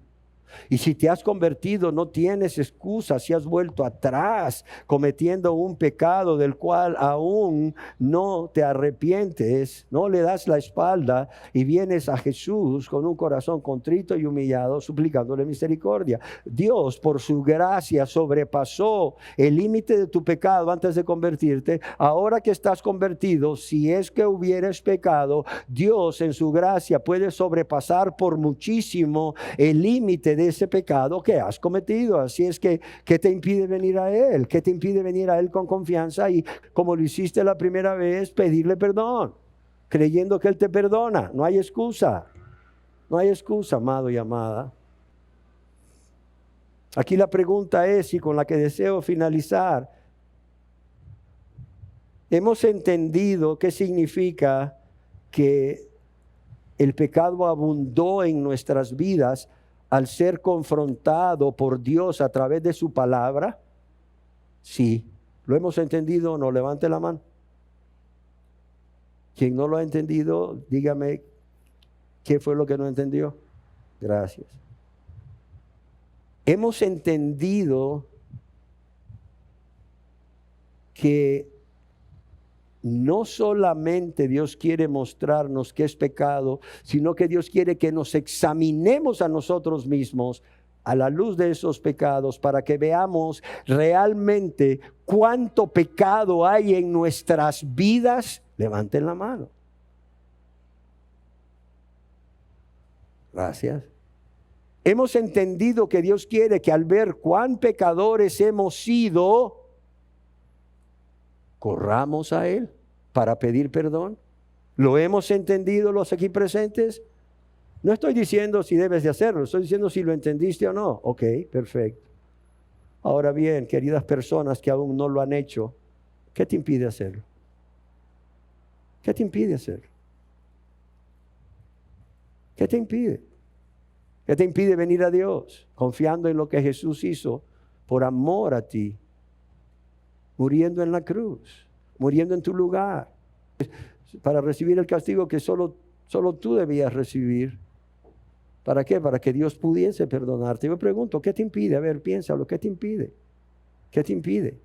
[SPEAKER 1] Y si te has convertido, no tienes excusa si has vuelto atrás cometiendo un pecado del cual aún no te arrepientes, no le das la espalda y vienes a Jesús con un corazón contrito y humillado, suplicándole misericordia. Dios, por su gracia, sobrepasó el límite de tu pecado antes de convertirte. Ahora que estás convertido, si es que hubieres pecado, Dios en su gracia puede sobrepasar por muchísimo el límite de ese pecado que has cometido. Así es que, ¿qué te impide venir a Él? ¿Qué te impide venir a Él con confianza y, como lo hiciste la primera vez, pedirle perdón, creyendo que Él te perdona? No hay excusa. No hay excusa, amado y amada. Aquí la pregunta es, y con la que deseo finalizar, ¿hemos entendido qué significa que el pecado abundó en nuestras vidas al ser confrontado por Dios a través de su palabra? Sí. ¿Lo hemos entendido o no? Levante la mano. Quien no lo ha entendido, dígame qué fue lo que no entendió. Gracias. Hemos entendido que no solamente Dios quiere mostrarnos qué es pecado, sino que Dios quiere que nos examinemos a nosotros mismos a la luz de esos pecados para que veamos realmente cuánto pecado hay en nuestras vidas. Levanten la mano. Gracias. Hemos entendido que Dios quiere que al ver cuán pecadores hemos sido, corramos a Él para pedir perdón. ¿Lo hemos entendido los aquí presentes? No estoy diciendo si debes de hacerlo, estoy diciendo si lo entendiste o no. Ok, perfecto. Ahora bien, queridas personas que aún no lo han hecho, ¿qué te impide hacerlo? ¿Qué te impide hacerlo? ¿Qué te impide? ¿Qué te impide venir a Dios confiando en lo que Jesús hizo por amor a ti? Muriendo en la cruz, muriendo en tu lugar, para recibir el castigo que solo tú debías recibir. ¿Para qué? Para que Dios pudiese perdonarte. Yo me pregunto, ¿qué te impide? A ver, piénsalo, ¿qué te impide? ¿Qué te impide?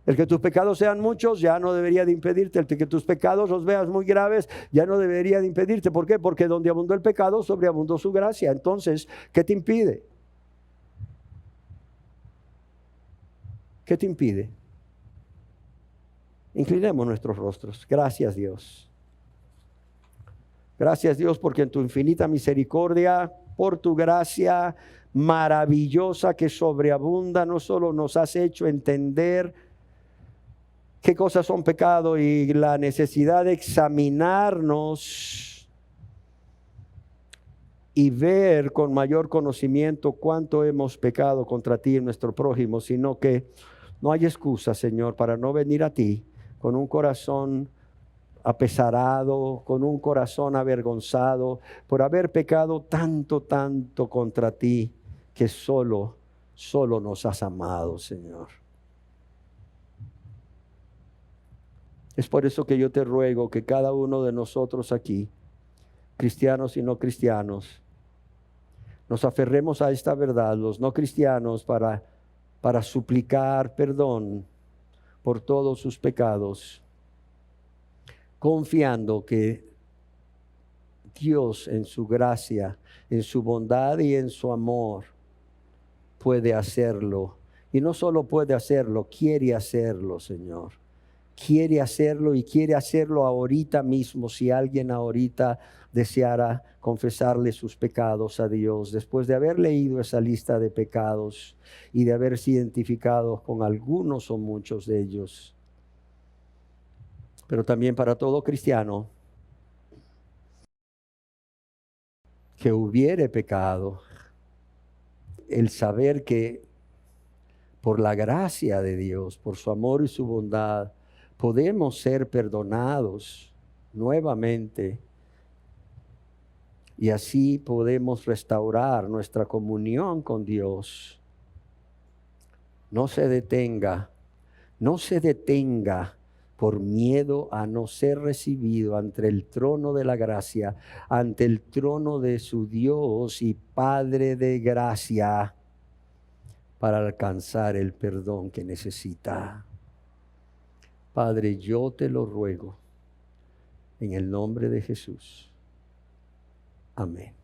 [SPEAKER 1] El que tus pecados sean muchos ya no debería de impedirte. El que tus pecados los veas muy graves ya no debería de impedirte. ¿Por qué? Porque donde abundó el pecado, sobreabundó su gracia. Entonces, ¿qué te impide? ¿Qué te impide? Inclinemos nuestros rostros. Gracias, Dios. Gracias, Dios, porque en tu infinita misericordia, por tu gracia maravillosa que sobreabunda, no solo nos has hecho entender qué cosas son pecado y la necesidad de examinarnos y ver con mayor conocimiento cuánto hemos pecado contra ti y nuestro prójimo, sino que no hay excusa, Señor, para no venir a ti con un corazón apesarado, con un corazón avergonzado por haber pecado tanto contra ti, que solo nos has amado, Señor. Es por eso que yo te ruego que cada uno de nosotros aquí, cristianos y no cristianos, nos aferremos a esta verdad, los no cristianos para para suplicar perdón por todos sus pecados, confiando que Dios en su gracia, en su bondad y en su amor puede hacerlo. Y no solo puede hacerlo, quiere hacerlo, Señor. Quiere hacerlo y quiere hacerlo ahorita mismo. Si alguien ahorita deseara confesarle sus pecados a Dios, después de haber leído esa lista de pecados y de haberse identificado con algunos o muchos de ellos. Pero también para todo cristiano que hubiere pecado, el saber que por la gracia de Dios, por su amor y su bondad, podemos ser perdonados nuevamente y así podemos restaurar nuestra comunión con Dios. No se detenga por miedo a no ser recibido ante el trono de la gracia, ante el trono de su Dios y Padre de gracia, para alcanzar el perdón que necesita. Padre, yo te lo ruego en el nombre de Jesús. Amén.